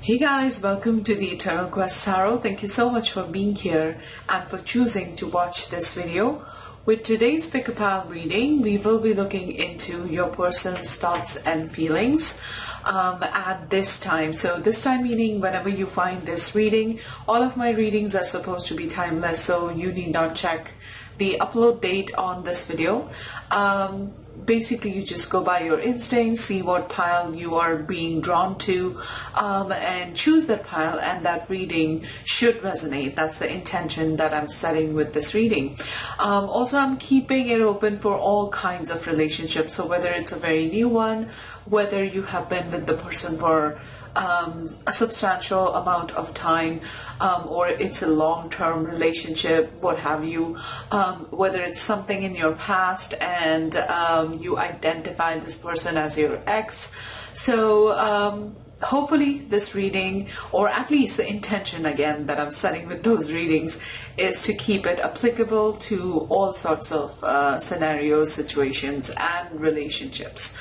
Hey guys, welcome to the Eternal Quest Tarot. Thank you so much for being here and for choosing to watch this video. With today's pick a pile reading, we will be looking into your person's thoughts and feelings at this time. So this time meaning whenever you find this reading, all of my readings are supposed to be timeless, so you need not check the upload date on this video. Basically, you just go by your instincts, see what pile you are being drawn to, and choose that pile, and that reading should resonate. That's the intention that I'm setting with this reading. Also, I'm keeping it open for all kinds of relationships. So whether it's a very new one, whether you have been with the person for a substantial amount of time, or it's a long-term relationship, what have you, whether it's something in your past and you identify this person as your ex. So hopefully this reading, or at least the intention again that I'm setting with those readings, is to keep it applicable to all sorts of scenarios, situations, and relationships.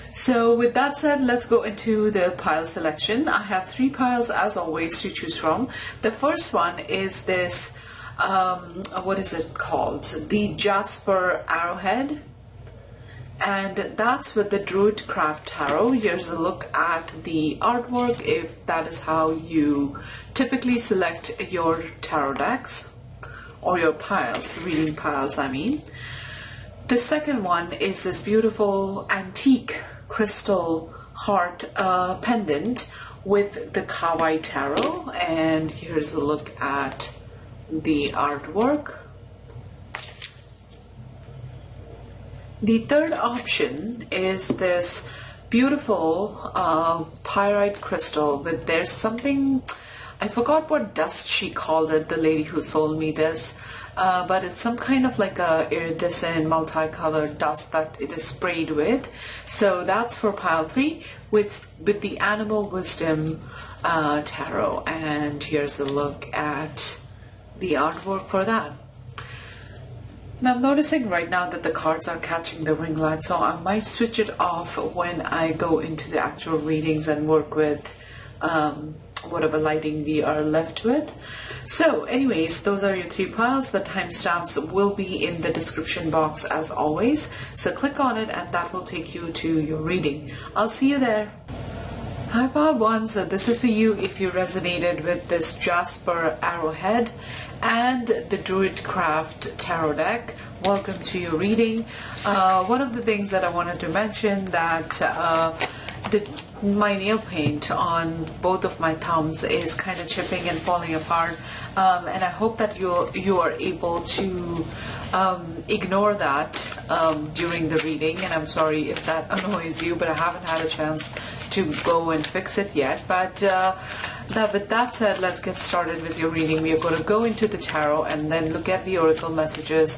So with that said, let's go into the pile selection. I have 3 piles as always to choose from. The first one is this, what is it called? The Jasper Arrowhead. And that's with the Druid Craft Tarot. Here's a look at the artwork if that is how you typically select your tarot decks, or your piles, reading piles I mean. The second one is this beautiful antique crystal heart pendant with the Kawai Tarot, and here's a look at the artwork. The third option is this beautiful pyrite crystal with, there's something, I forgot what dust she called it, the lady who sold me this, but it's some kind of like a iridescent multicolored dust that it is sprayed with. So that's for pile 3 with the Animal Wisdom Tarot, and here's a look at the artwork for that. Now I'm noticing right now that the cards are catching the ring light, so I might switch it off when I go into the actual readings and work with whatever lighting we are left with. So anyways, those are your 3 piles. The timestamps will be in the description box as always, so click on it and that will take you to your reading. I'll see you there. Hi pile 1, so this is for you if you resonated with this Jasper Arrowhead and the Druid Craft Tarot deck. Welcome to your reading. One of the things that I wanted to mention, that my nail paint on both of my thumbs is kind of chipping and falling apart, and I hope that you are able to ignore that during the reading, and I'm sorry if that annoys you, but I haven't had a chance to go and fix it yet. But with that said, let's get started with your reading. We are going to go into the tarot and then look at the oracle messages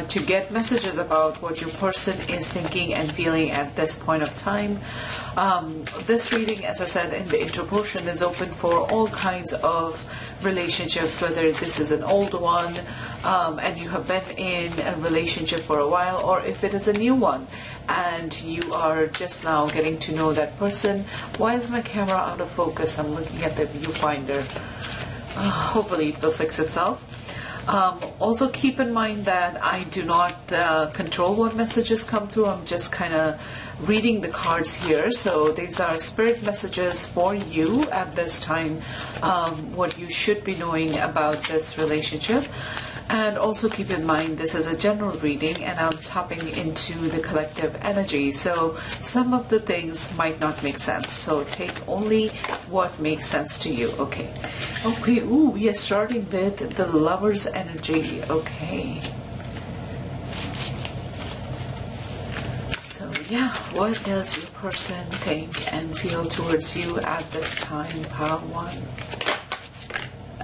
to get messages about what your person is thinking and feeling at this point of time. This reading, as I said in the intro portion, is open for all kinds of relationships, whether this is an old one and you have been in a relationship for a while, or if it is a new one and you are just now getting to know that person. Why is my camera out of focus? I'm looking at the viewfinder. Hopefully it will fix itself. Also keep in mind that I do not control what messages come through. I'm just kind of reading the cards here. So these are spirit messages for you at this time, what you should be knowing about this relationship. And also keep in mind this is a general reading and I'm tapping into the collective energy, so some of the things might not make sense, so take only what makes sense to you. Okay, ooh, we are starting with the Lover's energy. Okay, so yeah, what does your person think and feel towards you at this time, pile 1?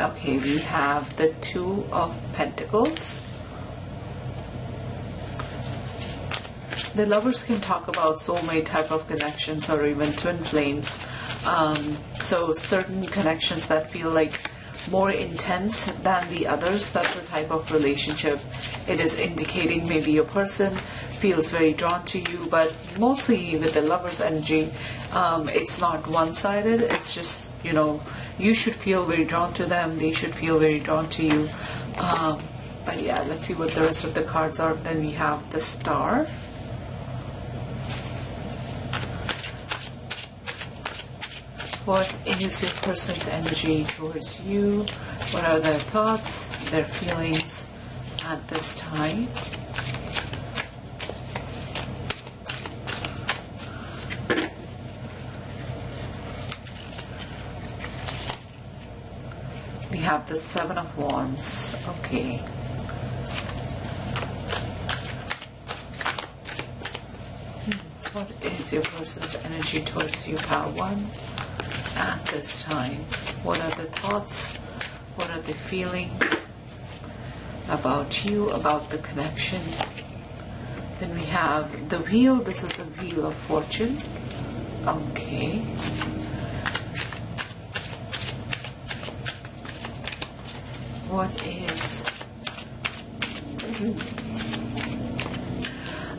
Okay, we have the 2 of Pentacles. The lovers can talk about soulmate type of connections or even twin flames. So certain connections that feel like more intense than the others, that's the type of relationship it is indicating. Maybe your person feels very drawn to you, but mostly with the Lover's energy, it's not one-sided. It's just, you know, you should feel very drawn to them, they should feel very drawn to you. But yeah, let's see what the rest of the cards are. Then we have the Star. What is your person's energy towards you? What are their thoughts, their feelings at this time? We have the Seven of Wands. Okay. What is your person's energy towards you, pile 1, at this time? What are the thoughts? What are they feeling about you, about the connection? Then we have the Wheel. This is the Wheel of Fortune. Okay. What is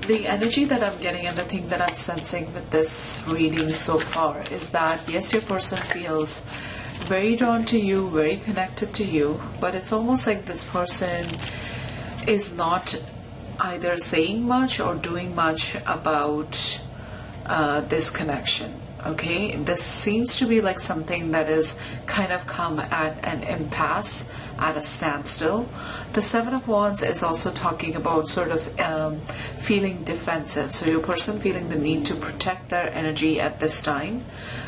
the energy that I'm getting, and the thing that I'm sensing with this reading so far is that, yes, your person feels very drawn to you, very connected to you, but it's almost like this person is not either saying much or doing much about this connection. Okay, this seems to be like something that is kind of come at an impasse, at a standstill. The Seven of Wands is also talking about sort of feeling defensive. So your person feeling the need to protect their energy at this time.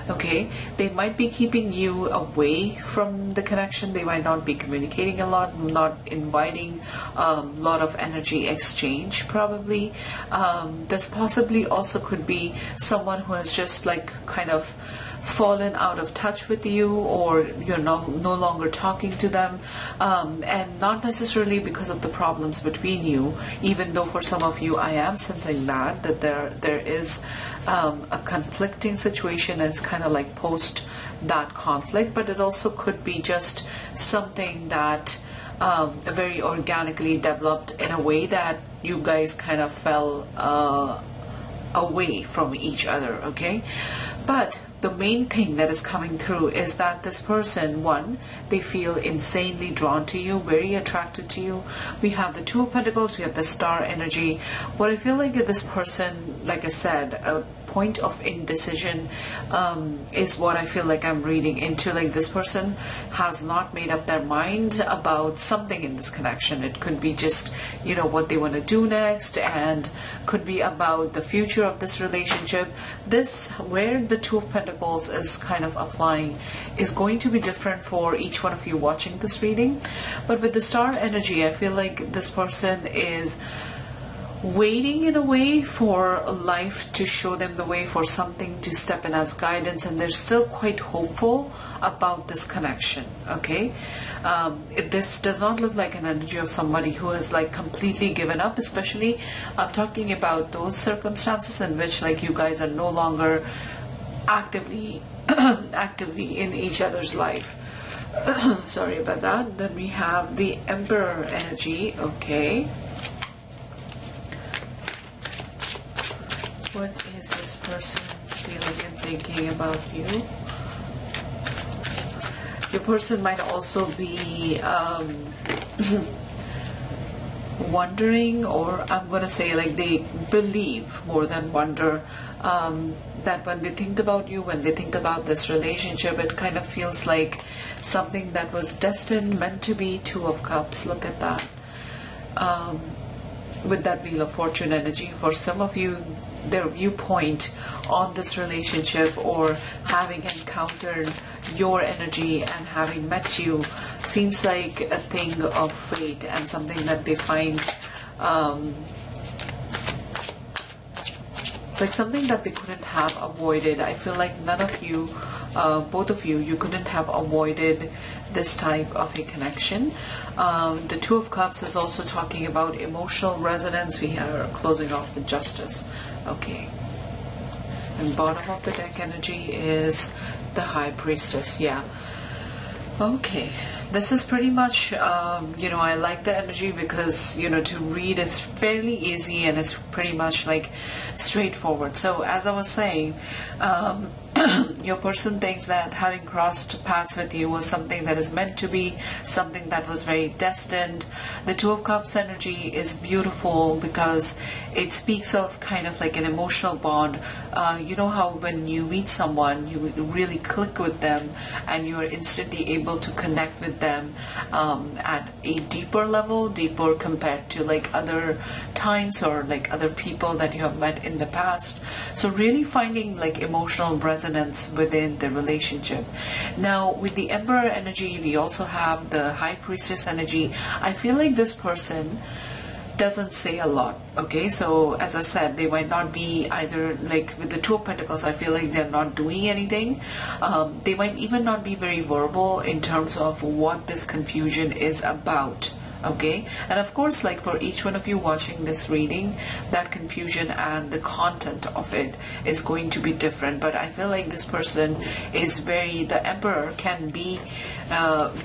Okay, they might be keeping you away from the connection. They might not be communicating a lot, not inviting a lot of energy exchange probably. This possibly also could be someone who has just like kind of fallen out of touch with you, or you're no longer talking to them, and not necessarily because of the problems between you, even though for some of you I am sensing that there is a conflicting situation, and it's kind of like post that conflict, but it also could be just something that very organically developed in a way that you guys kind of fell away from each other. Okay, but the main thing that is coming through is that this person, one, they feel insanely drawn to you, very attracted to you. We have the Two of Pentacles, we have the Star energy. What I feel like this person, like I said, a point of indecision is what I feel like I'm reading into. Like this person has not made up their mind about something in this connection. It could be just, you know, what they want to do next, and could be about the future of this relationship. This, where the Two of Pentacles is kind of applying, is going to be different for each one of you watching this reading. But with the Star energy, I feel like this person is waiting in a way for life to show them the way, for something to step in as guidance, and they're still quite hopeful about this connection. Okay, this does not look like an energy of somebody who has like completely given up. Especially I'm talking about those circumstances in which like you guys are no longer actively in each other's life. Sorry about that. Then we have the Emperor energy. Okay, what is this person feeling and thinking about you? Your person might also be wondering, or I'm going to say like they believe more than wonder, that when they think about you, when they think about this relationship, it kind of feels like something that was destined, meant to be. Two of Cups, look at that. With that Wheel of Fortune energy, for some of you, their viewpoint on this relationship, or having encountered your energy and having met you, seems like a thing of fate and something that they find like something that they couldn't have avoided. I feel like none of you, both of you, you couldn't have avoided this type of a connection. The Two of Cups is also talking about emotional resonance. We are closing off with Justice. Okay, and bottom of the deck energy is the High Priestess. Yeah. Okay, This is pretty much, you know, I like the energy because, you know, to read is fairly easy and it's pretty much like straightforward. So as I was saying, your person thinks that having crossed paths with you was something that is meant to be, something that was very destined. The Two of Cups energy is beautiful because it speaks of kind of like an emotional bond. You know how when you meet someone, you really click with them and you are instantly able to connect with them at a deeper level, deeper compared to like other times or like other people that you have met in the past. So really finding like emotional resonance within the relationship. Now with the Emperor energy, we also have the High Priestess energy. I feel like this person doesn't say a lot. Okay, so as I said, they might not be either, like with the Two of Pentacles, I feel like they're not doing anything. They might even not be very verbal in terms of what this confusion is about. Okay, and of course, like for each one of you watching this reading, that confusion and the content of it is going to be different. But I feel like this person is very, the Emperor can be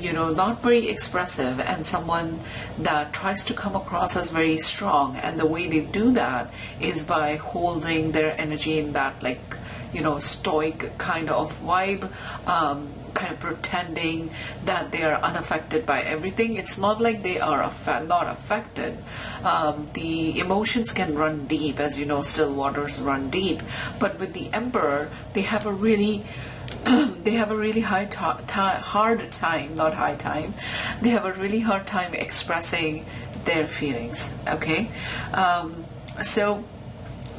you know, not very expressive and someone that tries to come across as very strong, and the way they do that is by holding their energy in that, like, you know, stoic kind of vibe, kind of pretending that they are unaffected by everything. It's not like they are not affected. The emotions can run deep, as you know, still waters run deep. But with the Emperor, they have a really they have a really hard time expressing their feelings. Okay, so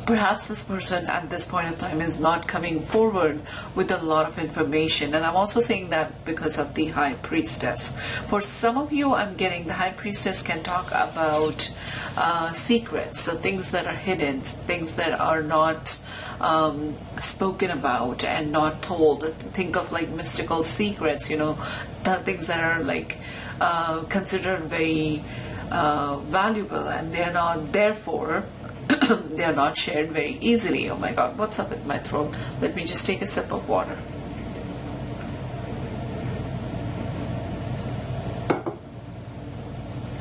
perhaps this person at this point of time is not coming forward with a lot of information. And I'm also saying that because of the High Priestess. For some of you, I'm getting the High Priestess can talk about secrets, so things that are hidden, things that are not spoken about and not told. Think of like mystical secrets, you know, things that are like considered very valuable, and they're not, therefore they are not shared very easily. Oh my god, what's up with my throat? Let me just take a sip of water.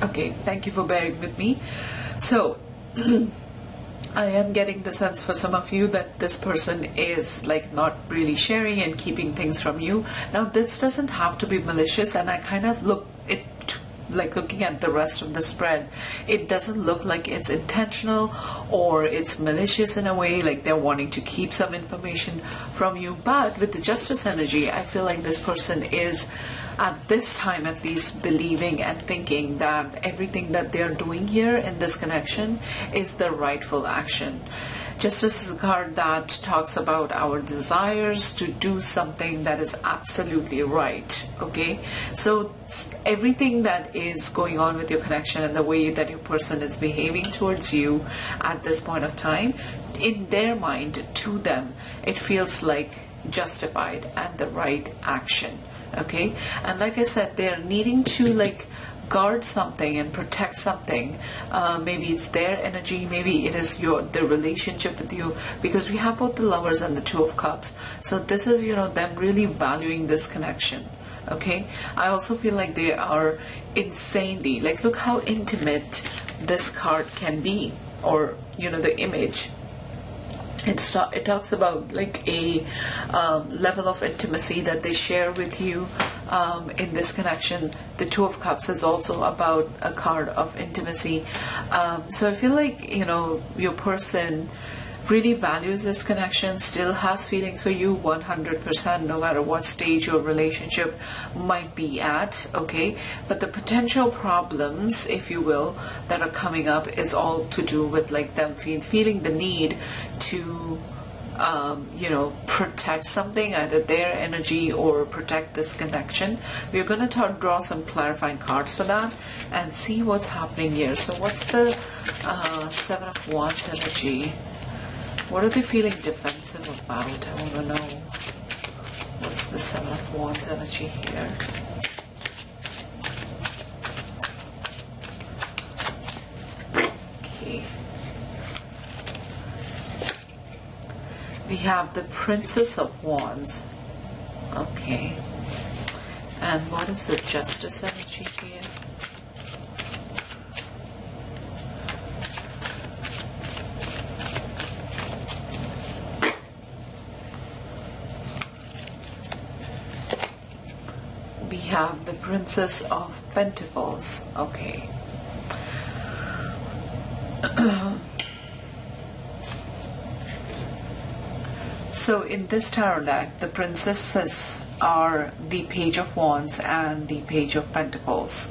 Okay, thank you for bearing with me. So I am getting the sense for some of you that this person is like not really sharing and keeping things from you. Now this doesn't have to be malicious, and I kind of look it like looking at the rest of the spread, it doesn't look like it's intentional or it's malicious in a way, like they're wanting to keep some information from you. But with the Justice energy, I feel like this person is, at this time at least, believing and thinking that everything that they're doing here in this connection is the rightful action. Justice is a card that talks about our desires to do something that is absolutely right. Okay, so everything that is going on with your connection and the way that your person is behaving towards you at this point of time, in their mind, to them, it feels like justified and the right action. Okay, and like I said, they're needing to like guard something and protect something. Maybe it's their energy, maybe it is the relationship with you, because we have both the Lovers and the Two of Cups. So this is, you know, them really valuing this connection. Okay, I also feel like they are insanely, like, look how intimate this card can be, or, you know, the image. It talks about like a level of intimacy that they share with you in this connection. The Two of Cups is also about a card of intimacy. So I feel like, you know, your person really values this connection, still has feelings for you 100%, no matter what stage your relationship might be at. Okay, but the potential problems, if you will, that are coming up is all to do with like them feeling the need to you know, protect something, either their energy or protect this connection. We're going to draw some clarifying cards for that and see what's happening here. So what's the Seven of Wands energy? What are they feeling defensive about? I want to know. What's the Seven of Wands energy here? Okay. We have the Princess of Wands. Okay. And what is the Justice energy here? We have the Princess of Pentacles. Okay. So in this tarot deck, the princesses are the Page of Wands and the Page of Pentacles.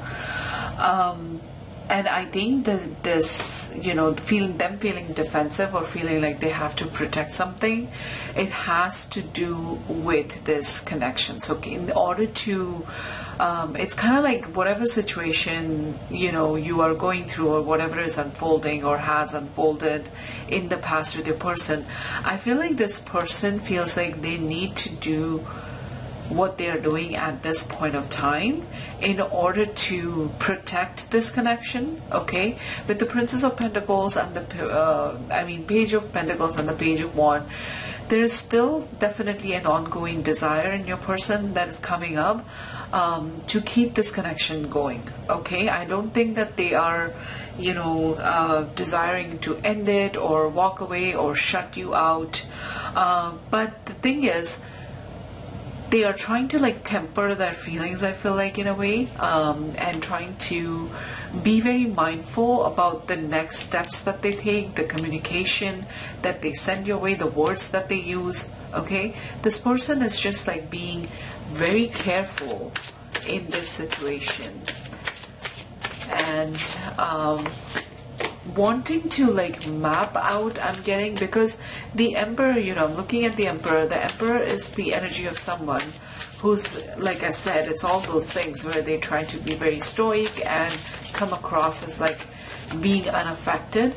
And I think that this, you know, feeling defensive or feeling like they have to protect something, it has to do with this connection. So in order to, it's kind of like whatever situation, you know, you are going through, or whatever is unfolding or has unfolded in the past with your person, I feel like this person feels like they need to do what they are doing at this point of time in order to protect this connection. Okay, with the Princess of Pentacles and the Page of Pentacles and the Page of Wands, there is still definitely an ongoing desire in your person that is coming up to keep this connection going. Okay, I don't think that they are, you know, desiring to end it or walk away or shut you out, but the thing is, they are trying to like temper their feelings, I feel like, in a way, and trying to be very mindful about the next steps that they take, the communication that they send your way, the words that they use. Okay, this person is just like being very careful in this situation, and wanting to like map out, I'm getting, because the Emperor, you know, I'm looking at the Emperor. The Emperor is the energy of someone who's, like I said, it's all those things where they try to be very stoic and come across as like being unaffected.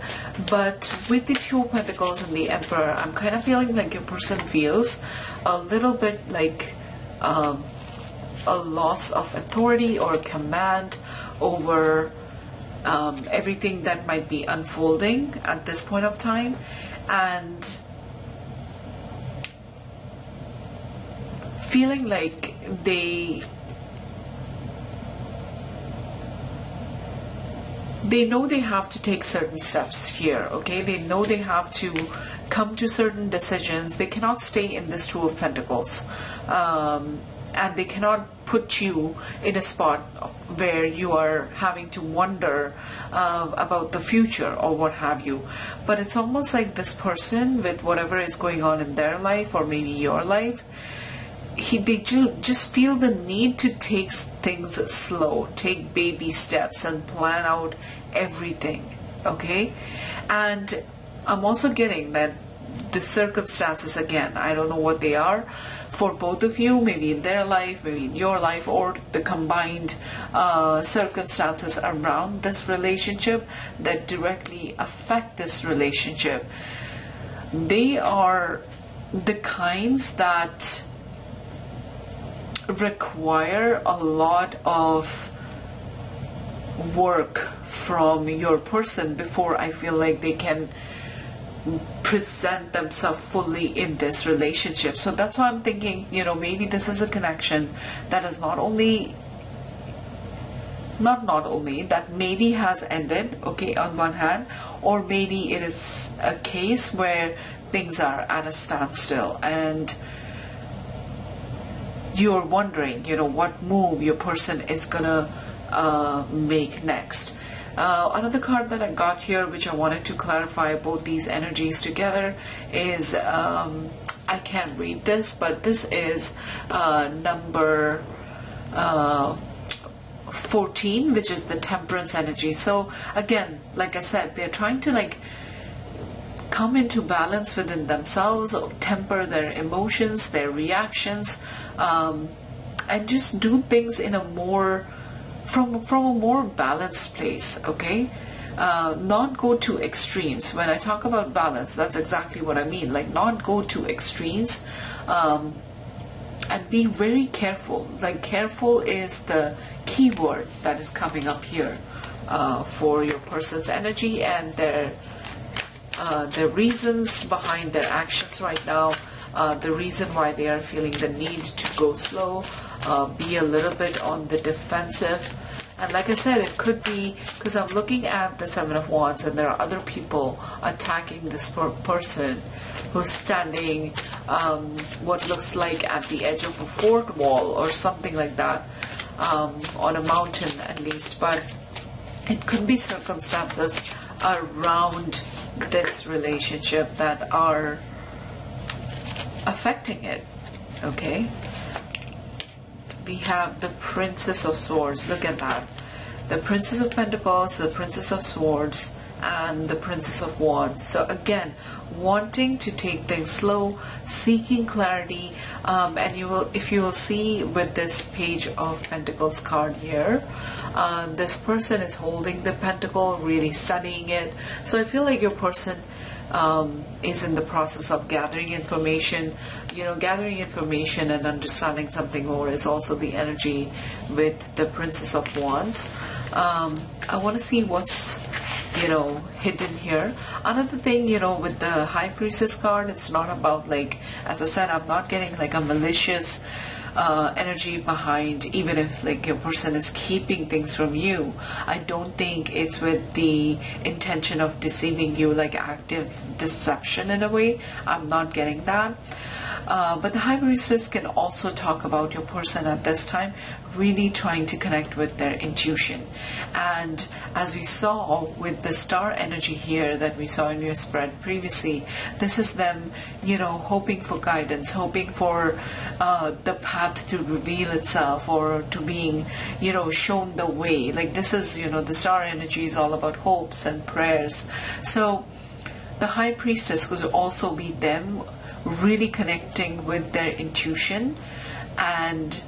But with the Two of Pentacles and the Emperor, I'm kind of feeling like your person feels a little bit like a loss of authority or command over everything that might be unfolding at this point of time, and feeling like they know they have to take certain steps here. Okay, they know they have to come to certain decisions. They cannot stay in this Two of Pentacles, and they cannot put you in a spot where you are having to wonder about the future or what have you. But it's almost like this person, with whatever is going on in their life or maybe your life, they just feel the need to take things slow, take baby steps and plan out everything. Okay, and I'm also getting that the circumstances, again, I don't know what they are for both of you, maybe in their life, maybe in your life, or the combined circumstances around this relationship that directly affect this relationship. They are the kinds that require a lot of work from your person before I feel like they can present themselves fully in this relationship. So that's why I'm thinking, you know, maybe this is a connection that is not only that maybe has ended, okay, on one hand, or maybe it is a case where things are at a standstill and you're wondering, you know, what move your person is gonna make next. Another card that I got here, which I wanted to clarify both these energies together, is I can't read this, but this is number 14, which is the Temperance energy. So again, like I said, they're trying to like come into balance within themselves, or temper their emotions, their reactions, and just do things in a more from a more balanced place. Okay, not go to extremes. When I talk about balance, that's exactly what I mean. Like, not go to extremes, and be very careful. Like, careful is the key word that is coming up here for your person's energy and their reasons behind their actions right now. the reason why they are feeling the need to go slow, be a little bit on the defensive. And like I said, it could be because I'm looking at the Seven of Wands and there are other people attacking this person who's standing what looks like at the edge of a fort wall or something like that, on a mountain at least. But it could be circumstances around this relationship that are affecting it. Okay, we have the Princess of Swords. Look at that. The Princess of Pentacles, the Princess of Swords, and the Princess of Wands. So again, wanting to take things slow, seeking clarity, and you will, if you will see with this Page of Pentacles card here, this person is holding the pentacle, really studying it. So I feel like your person is in the process of gathering information. You know, gathering information and understanding something more is also the energy with the Princess of Wands. I want to see what's, you know, hidden here. Another thing, you know, with the High Priestess card, it's not about, like, as I said, I'm not getting like a malicious energy behind, even if like your person is keeping things from you. I don't think it's with the intention of deceiving you, like active deception in a way. I'm not getting that. But the High Priestess can also talk about your person at this time really trying to connect with their intuition. And as we saw with the star energy here that we saw in your spread previously, this is them, you know, hoping for guidance, hoping for the path to reveal itself, or to being, you know, shown the way. Like, this is, you know, the star energy is all about hopes and prayers. So the High Priestess could also be them really connecting with their intuition and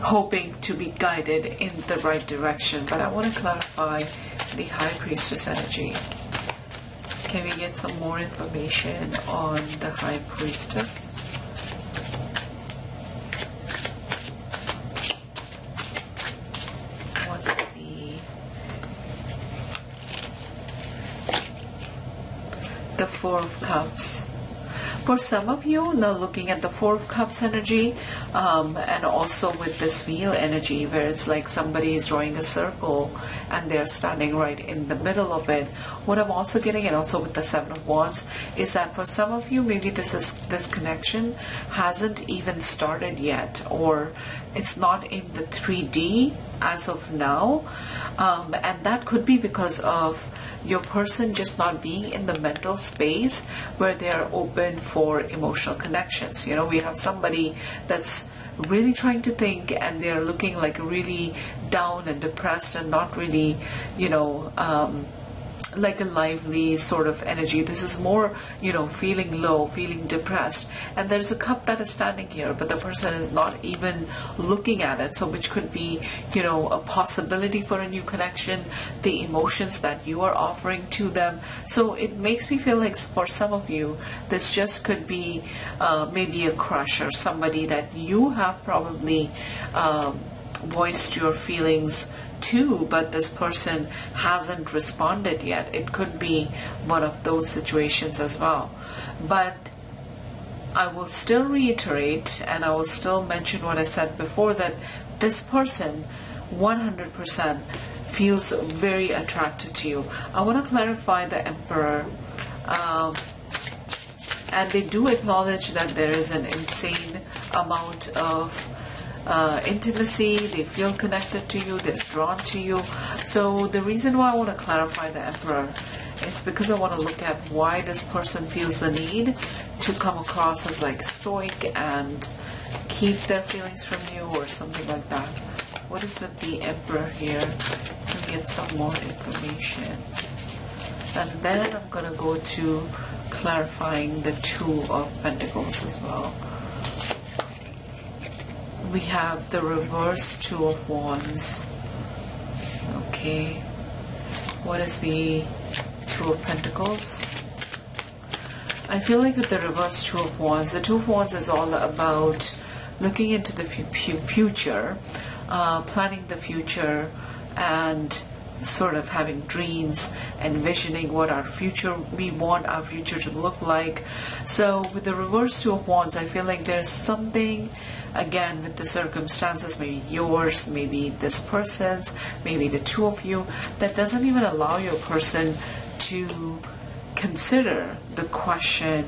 hoping to be guided in the right direction. But I want to clarify the High Priestess energy. Can we get some more information on the High Priestess? What's the Four of Cups? For some of you, now looking at the Four of Cups energy, and also with this wheel energy, where it's like somebody is drawing a circle and they're standing right in the middle of it. What I'm also getting, and also with the Seven of Wands, is that for some of you, maybe this connection hasn't even started yet, or it's not in the 3D as of now, and that could be because of your person just not being in the mental space where they are open for emotional connections. You know, we have somebody that's really trying to think and they're looking like really down and depressed and not really, you know, like a lively sort of energy. This is more, you know, feeling low, feeling depressed, and there's a cup that is standing here, but the person is not even looking at it. So which could be, you know, a possibility for a new connection, the emotions that you are offering to them. So it makes me feel like for some of you, this just could be maybe a crush or somebody that you have probably voiced your feelings to, but this person hasn't responded yet. It could be one of those situations as well. But I will still reiterate, and I will still mention what I said before, that this person 100% feels very attracted to you. I want to clarify the Emperor, and they do acknowledge that there is an insane amount of intimacy. They feel connected to you, they're drawn to you. So the reason why I want to clarify the Emperor is because I want to look at why this person feels the need to come across as like stoic and keep their feelings from you or something like that. What is with the Emperor here? To get some more information. And then I'm going to go to clarifying the Two of Pentacles as well. We have the reverse Two of Wands. Okay. What is the Two of Pentacles? I feel like with the reverse Two of Wands, the Two of Wands is all about looking into the future, planning the future, and sort of having dreams, envisioning what our future, we want our future to look like. So with the reverse Two of Wands, I feel like there's something, again, with the circumstances, maybe yours, maybe this person's, maybe the two of you, that doesn't even allow your person to consider the question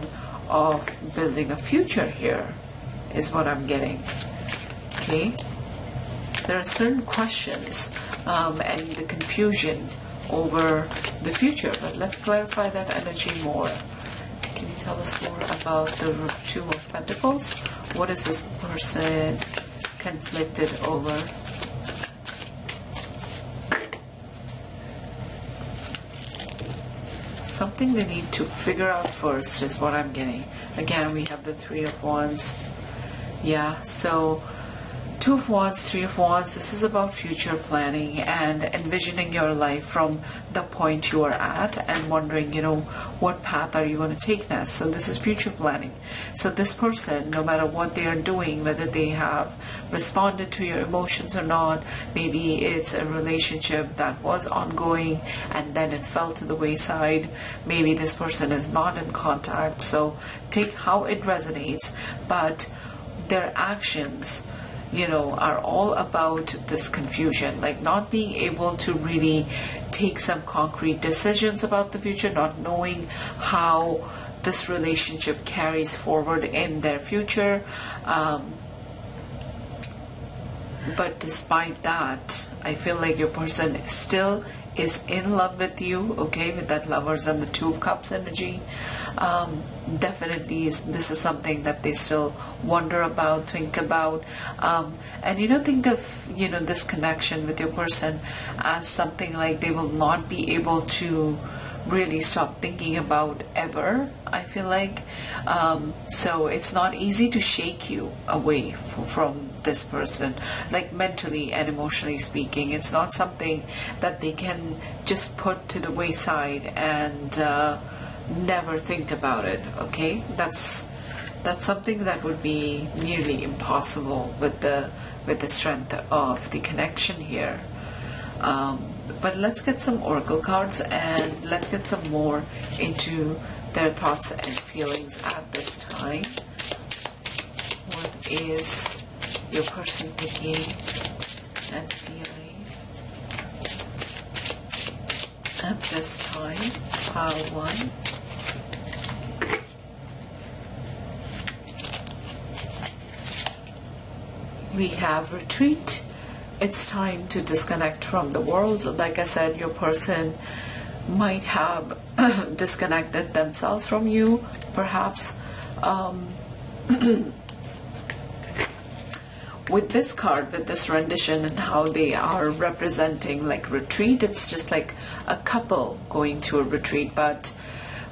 of building a future here, is what I'm getting. Okay, there are certain questions and the confusion over the future, but let's clarify that energy more. Can you tell us more about the Two of Pentacles? What is this person conflicted over? Something they need to figure out first is what I'm getting. Again, we have the Three of Wands. Yeah, so Two of Wands, Three of Wands, this is about future planning and envisioning your life from the point you are at and wondering, you know, what path are you going to take next? So this is future planning. So this person, no matter what they are doing, whether they have responded to your emotions or not, maybe it's a relationship that was ongoing and then it fell to the wayside. Maybe this person is not in contact. So take how it resonates, but their actions, you know, are all about this confusion, like not being able to really take some concrete decisions about the future, not knowing how this relationship carries forward in their future. But despite that, I feel like your person still is in love with you, okay, with that Lovers and the Two of Cups energy. Definitely this is something that they still wonder about, think about, and you know, think of, you know, this connection with your person as something like they will not be able to really stop thinking about ever, I feel like. So it's not easy to shake you away from this person, like mentally and emotionally speaking. It's not something that they can just put to the wayside and never think about it, okay? That's something that would be nearly impossible with the strength of the connection here. But let's get some oracle cards and let's get some more into their thoughts and feelings at this time. What is your person thinking and feeling at this time? Pile 1. We have retreat. It's time to disconnect from the world. Like I said, your person might have disconnected themselves from you, perhaps. With this card, with this rendition and how they are representing like retreat, it's just like a couple going to a retreat. But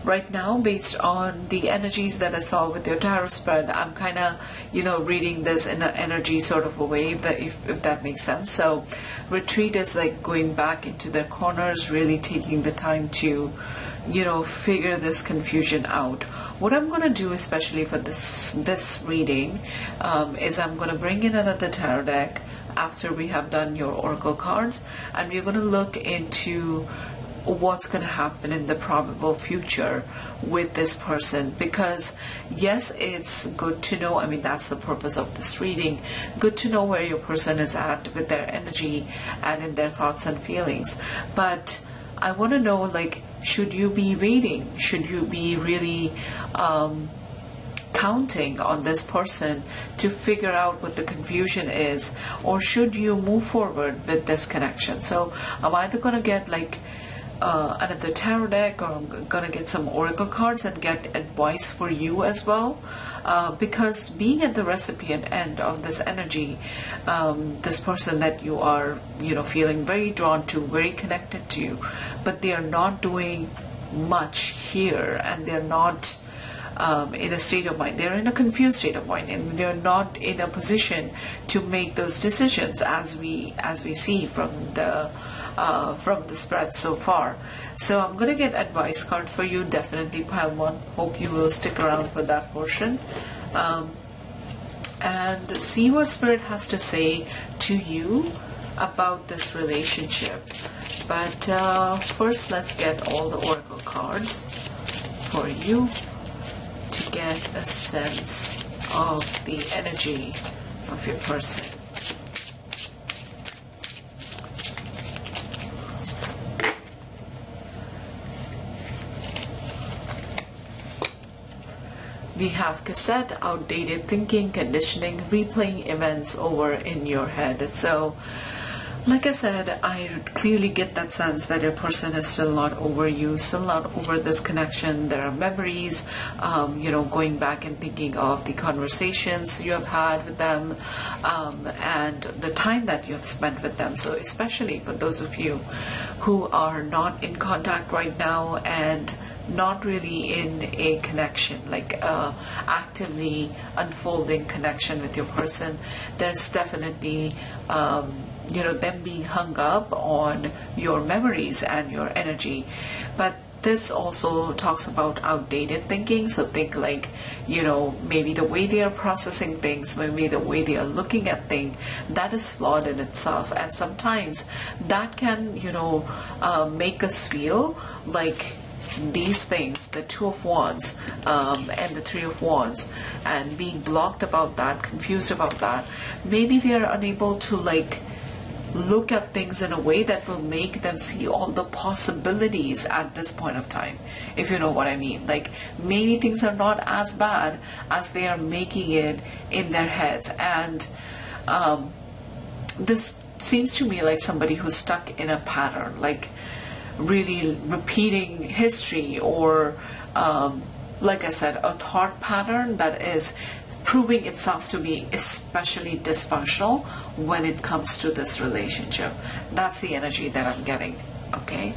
right now, based on the energies that I saw with your tarot spread, I'm kind of, you know, reading this in an energy sort of a way, if that makes sense. So retreat is like going back into their corners, really taking the time to, you know, figure this confusion out. What I'm going to do, especially for this reading, is I'm going to bring in another tarot deck after we have done your oracle cards, and we're going to look into what's going to happen in the probable future with this person. Because yes, it's good to know, I mean, that's the purpose of this reading, good to know where your person is at with their energy and in their thoughts and feelings. But I want to know, like, should you be waiting? Should you be really counting on this person to figure out what the confusion is, or should you move forward with this connection? So I'm either going to get like another tarot deck, or I'm gonna get some oracle cards and get advice for you as well, because being at the recipient end of this energy, this person that you are, you know, feeling very drawn to, very connected to, but they are not doing much here, and they're not in a state of mind, they're in a confused state of mind, and they're not in a position to make those decisions as we see from the spread so far. So I'm going to get advice cards for you, definitely pile 1. Hope you will stick around for that portion and see what Spirit has to say to you about this relationship. But first, let's get all the oracle cards for you to get a sense of the energy of your person. We have cassette, outdated thinking, conditioning, replaying events over in your head. So, like I said, I clearly get that sense that your person is still not over you, still not over this connection. There are memories, going back and thinking of the conversations you have had with them, and the time that you have spent with them. So especially for those of you who are not in contact right now and not really in a connection, like actively unfolding connection with your person, there's definitely them being hung up on your memories and your energy. But this also talks about outdated thinking. So think like, maybe the way they are processing things, maybe the way they are looking at things, that is flawed in itself. And sometimes that can, make us feel like these things, the Two of Wands and the Three of Wands, and being blocked about that, confused about that, maybe they are unable to look at things in a way that will make them see all the possibilities at this point of time, if you know what I mean. Like maybe things are not as bad as they are making it in their heads. And this seems to me like somebody who's stuck in a pattern, like really repeating history, or like I said, a thought pattern that is proving itself to be especially dysfunctional when it comes to this relationship. That's the energy that I'm getting. Okay,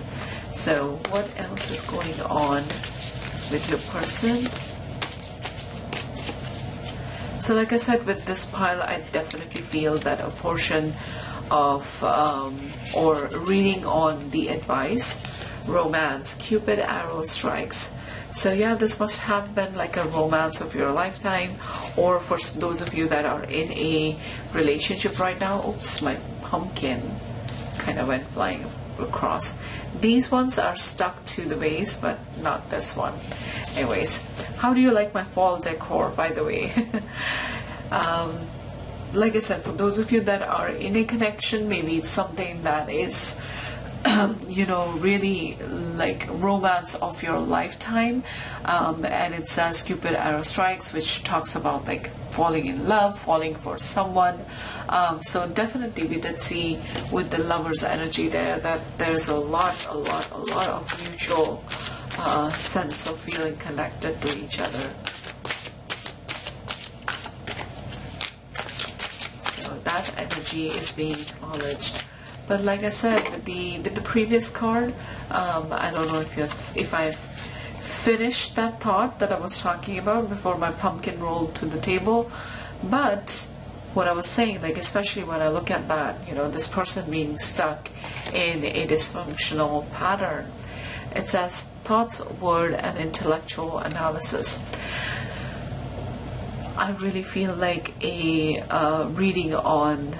so what else is going on with your person? So like I said, with this pile, I definitely feel that a portion of or reading on the advice, romance, Cupid arrow strikes. So yeah, this must have been like a romance of your lifetime, or for those of you that are in a relationship right now. Oops, my pumpkin kind of went flying across. These ones are stuck to the vase, but not this one. Anyways, how do you like my fall decor, by the way? Like I said, for those of you that are in a connection, maybe it's something that is really like romance of your lifetime, and it says Cupid arrow strikes, which talks about like falling in love, falling for someone. So definitely we did see with the Lover's energy there that there's a lot of mutual sense of feeling connected to each other. So that energy is being acknowledged. But like I said, with the previous card, I don't know if I've finished that thought that I was talking about before my pumpkin rolled to the table. But what I was saying, like especially when I look at that, this person being stuck in a dysfunctional pattern, it says thoughts, word, and intellectual analysis. I really feel like a reading on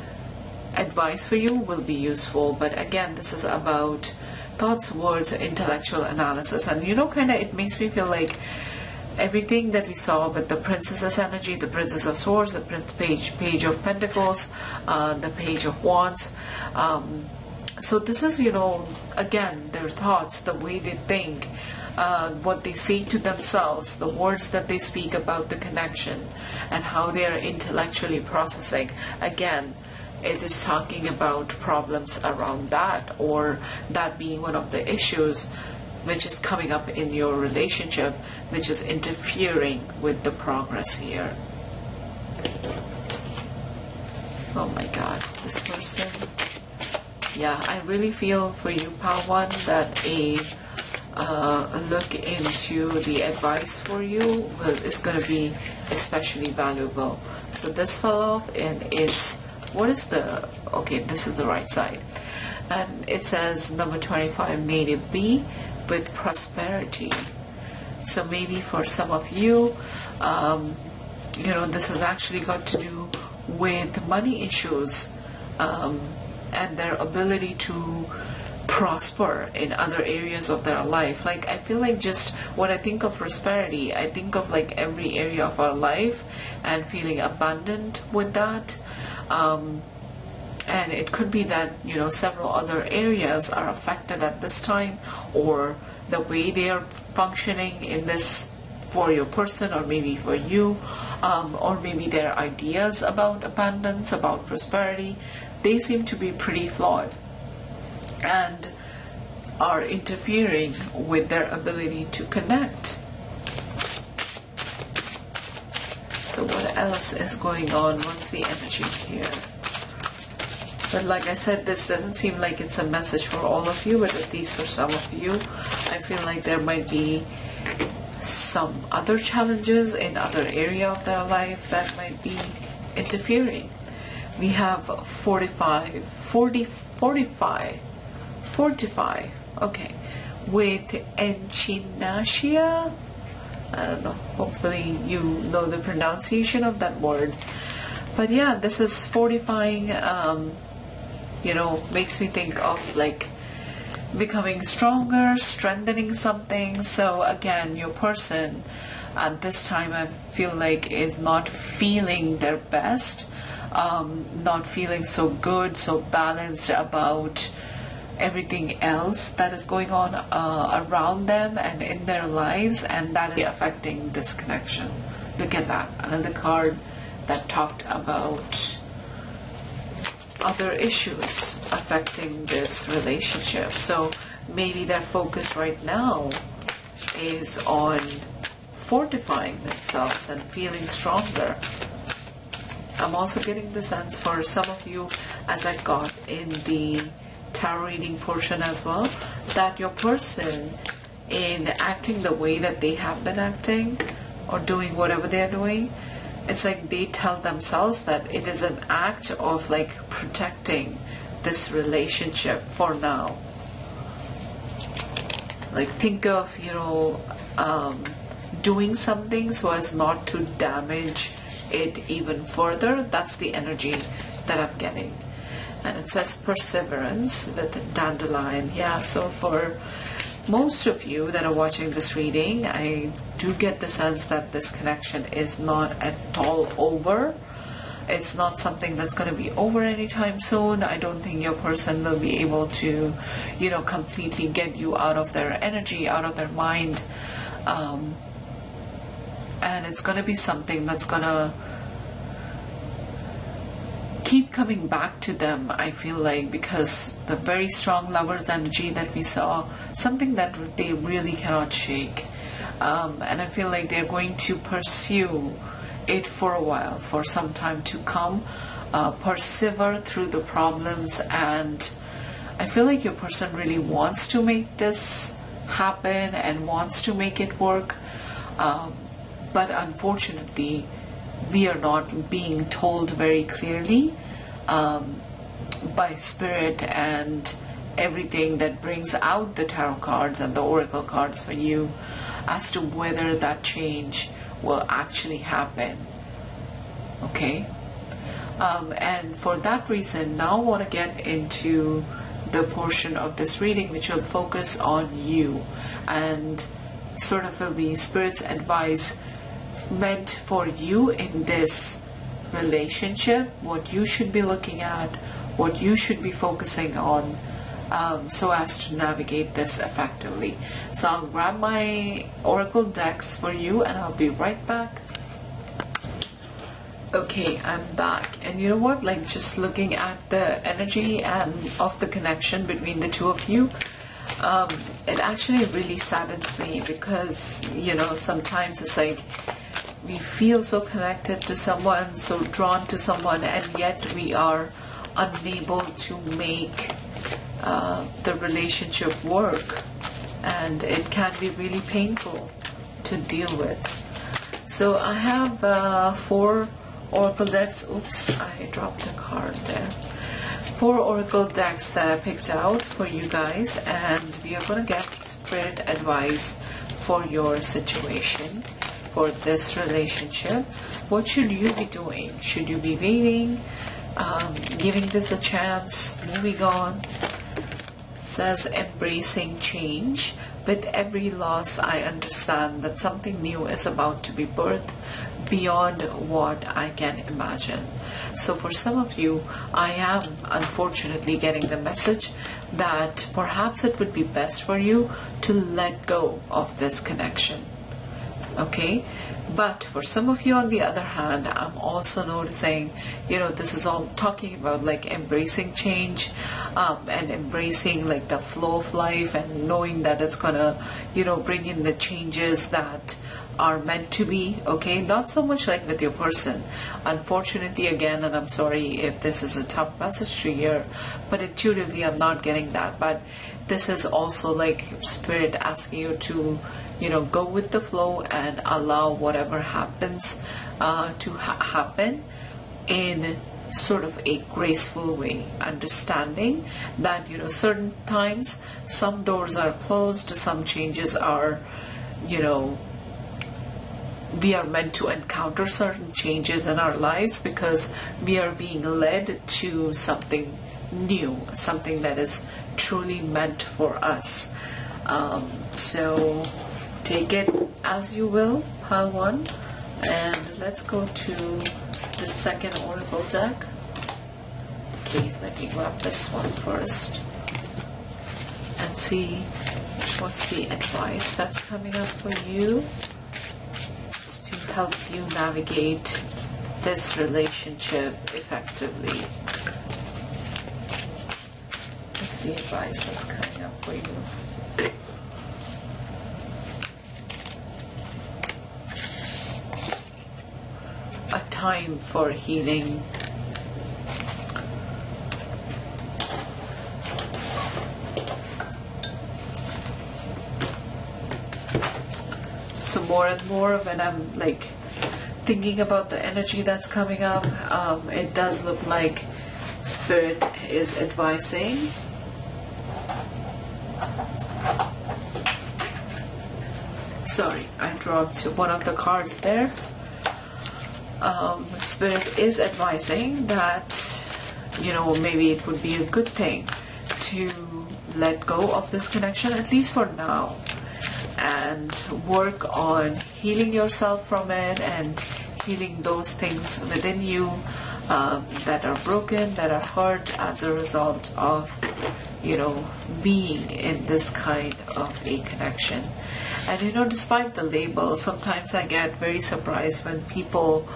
advice for you will be useful, but again, this is about thoughts, words, intellectual analysis. And kind of it makes me feel like everything that we saw with the Princess's energy, the Princess of Swords, the Page of Pentacles, the Page of Wands. So this is, again, their thoughts, the way they think, what they say to themselves, the words that they speak about the connection, and how they are intellectually processing. Again, it is talking about problems around that, or that being one of the issues which is coming up in your relationship, which is interfering with the progress here. Oh my God, this person. Yeah, I really feel for you, Pal One, that a look into the advice for you is going to be especially valuable. So this fell off, and it's, what is the, okay, this is the right side, and it says number 25, native B, with prosperity. So maybe for some of you, this has actually got to do with money issues, and their ability to prosper in other areas of their life. Like, I feel like just when I think of prosperity, I think of like every area of our life and feeling abundant with that. And it could be that, you know, several other areas are affected at this time, or the way they are functioning in this for your person, or maybe for you, or maybe their ideas about abundance, about prosperity, they seem to be pretty flawed and are interfering with their ability to connect. So what else is going on? What's the energy here? But like I said, this doesn't seem like it's a message for all of you, but at least for some of you, I feel like there might be some other challenges in other area of their life that might be interfering. We have fortify, okay, with Echinacea. I don't know, hopefully you know the pronunciation of that word. But yeah, this is fortifying, you know, makes me think of like becoming stronger, strengthening something. So again, your person at this time, I feel like, is not feeling their best, not feeling so good, so balanced about everything else that is going on around them and in their lives, and that is affecting this connection. Look at that, another card that talked about other issues affecting this relationship. So maybe their focus right now is on fortifying themselves and feeling stronger. I'm also getting the sense for some of you, as I got in the tarot reading portion as well, that your person, in acting the way that they have been acting or doing whatever they're doing, it's like they tell themselves that it is an act of like protecting this relationship for now. Like, think of, you know, doing something so as not to damage it even further. That's the energy that I'm getting. And it says perseverance with a dandelion. Yeah, so for most of you that are watching this reading, I do get the sense that this connection is not at all over. It's not something that's going to be over anytime soon. I don't think your person will be able to, you know, completely get you out of their energy, out of their mind. And it's going to be something that's going to keep coming back to them, I feel like, because the very strong Lover's energy that we saw, something that they really cannot shake. And I feel like they're going to pursue it for a while, for some time to come, persevere through the problems. And I feel like your person really wants to make this happen and wants to make it work. But unfortunately, we are not being told very clearly by spirit and everything that brings out the tarot cards and the oracle cards for you as to whether that change will actually happen. Okay, and for that reason, now I want to get into the portion of this reading which will focus on you and sort of will be spirit's advice meant for you in this relationship, what you should be looking at, what you should be focusing on, so as to navigate this effectively. So I'll grab my oracle decks for you and I'll be right back. Okay, I'm back, and you know what, like, just looking at the energy and of the connection between the two of you, it actually really saddens me, because, you know, sometimes it's like we feel so connected to someone, so drawn to someone, and yet we are unable to make the relationship work, and it can be really painful to deal with. So I have 4 oracle decks. Oops, I dropped a card there. 4 oracle decks that I picked out for you guys, and we are going to get spirit advice for your situation, for this relationship. What should you be doing? Should you be waiting, giving this a chance, moving on? Says embracing change. With every loss, I understand that something new is about to be birthed beyond what I can imagine. So for some of you, I am unfortunately getting the message that perhaps it would be best for you to let go of this connection. Okay? But for some of you, on the other hand, I'm also noticing, this is all talking about like embracing change, and embracing like the flow of life, and knowing that it's gonna, bring in the changes that are meant to be. Okay, not so much like with your person, unfortunately, again, and I'm sorry if this is a tough message to hear, but intuitively I'm not getting that. But this is also like Spirit asking you to go with the flow and allow whatever happens to happen in sort of a graceful way, understanding that certain times some doors are closed, some changes are, we are meant to encounter certain changes in our lives because we are being led to something new, something that is truly meant for us. So take it as you will, pile 1, and let's go to the second oracle deck. Okay, let me grab this one first and see what's the advice that's coming up for you to help you navigate this relationship effectively. What's the advice that's coming up for you? A time for healing. So more and more when I'm like thinking about the energy that's coming up, it does look like Spirit is advising sorry, I dropped one of the cards there. Spirit is advising that maybe it would be a good thing to let go of this connection, at least for now, and work on healing yourself from it and healing those things within you that are broken, that are hurt as a result of being in this kind of a connection. And despite the label, sometimes I get very surprised when people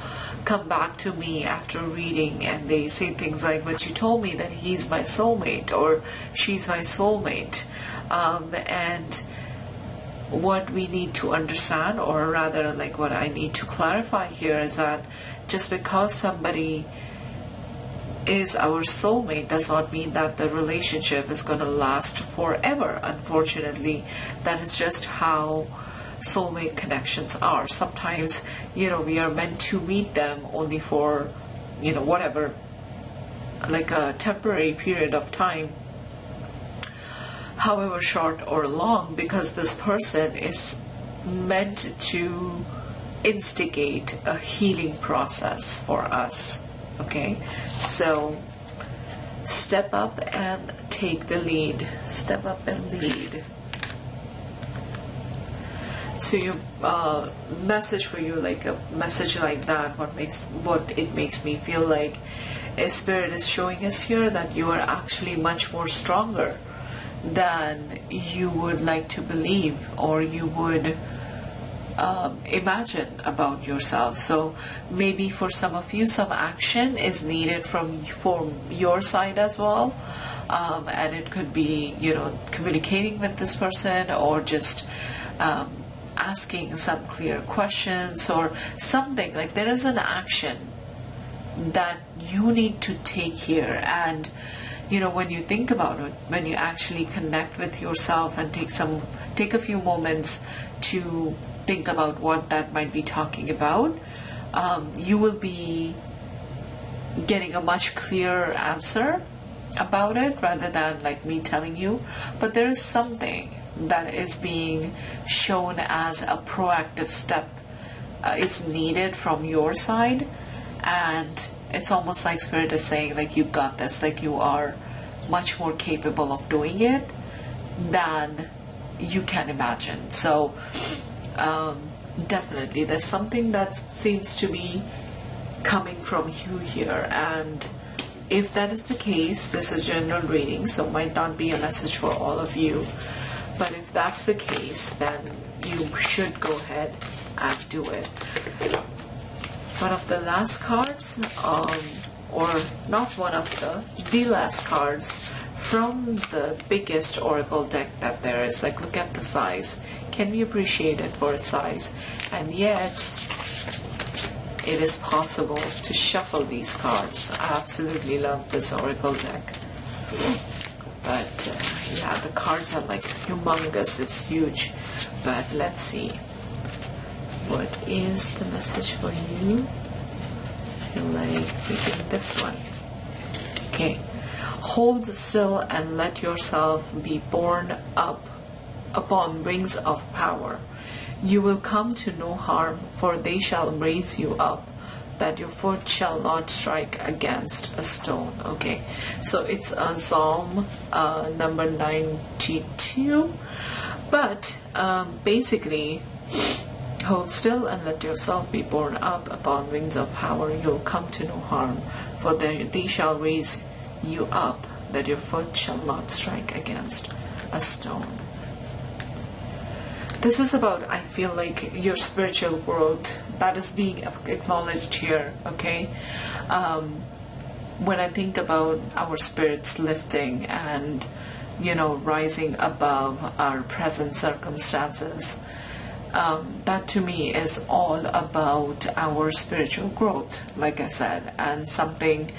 come back to me after reading and they say things like, but you told me that he's my soulmate or she's my soulmate. And what we need to understand, or rather like what I need to clarify here, is that just because somebody is our soulmate does not mean that the relationship is going to last forever. Unfortunately, that is just how soulmate connections are. Sometimes we are meant to meet them only for whatever, like a temporary period of time, however short or long, because this person is meant to instigate a healing process for us. Okay, so step up and take the lead. Step up and lead. So your message for you, like a message like that, what it makes me feel like is Spirit is showing us here that you are actually much more stronger than you would like to believe or you would imagine about yourself. So maybe for some of you, some action is needed from your side as well, and it could be communicating with this person, or just asking some clear questions or something. Like there is an action that you need to take here. And when you think about it, when you actually connect with yourself and take a few moments to think about what that might be talking about, you will be getting a much clearer answer about it rather than like me telling you. But there is something that is being shown as a proactive step is needed from your side, and it's almost like Spirit is saying like you got this, like you are much more capable of doing it. than you can imagine. So definitely there's something that seems to be coming from you here, and if that is the case, this is general reading, so might not be a message for all of you, but if that's the case, then you should go ahead and do it. One of the last cards, or not one of the last cards from the biggest oracle deck that there is. Like, look at the size. Can we appreciate it for its size? And yet it is possible to shuffle these cards. I absolutely love this oracle deck. But yeah, the cards are like humongous. It's huge. But let's see. What is the message for you? I feel like picking this one. Okay. Hold still and let yourself be borne up upon wings of power. You will come to no harm, for they shall raise you up, that your foot shall not strike against a stone. Okay, so it's a Psalm number 92, but basically, hold still and let yourself be borne up upon wings of power. You'll come to no harm, for they shall raise you up, that your foot shall not strike against a stone. This is about, I feel like, your spiritual growth that is being acknowledged here, okay? When I think about our spirits lifting and, you know, rising above our present circumstances, that to me is all about our spiritual growth, like I said, and something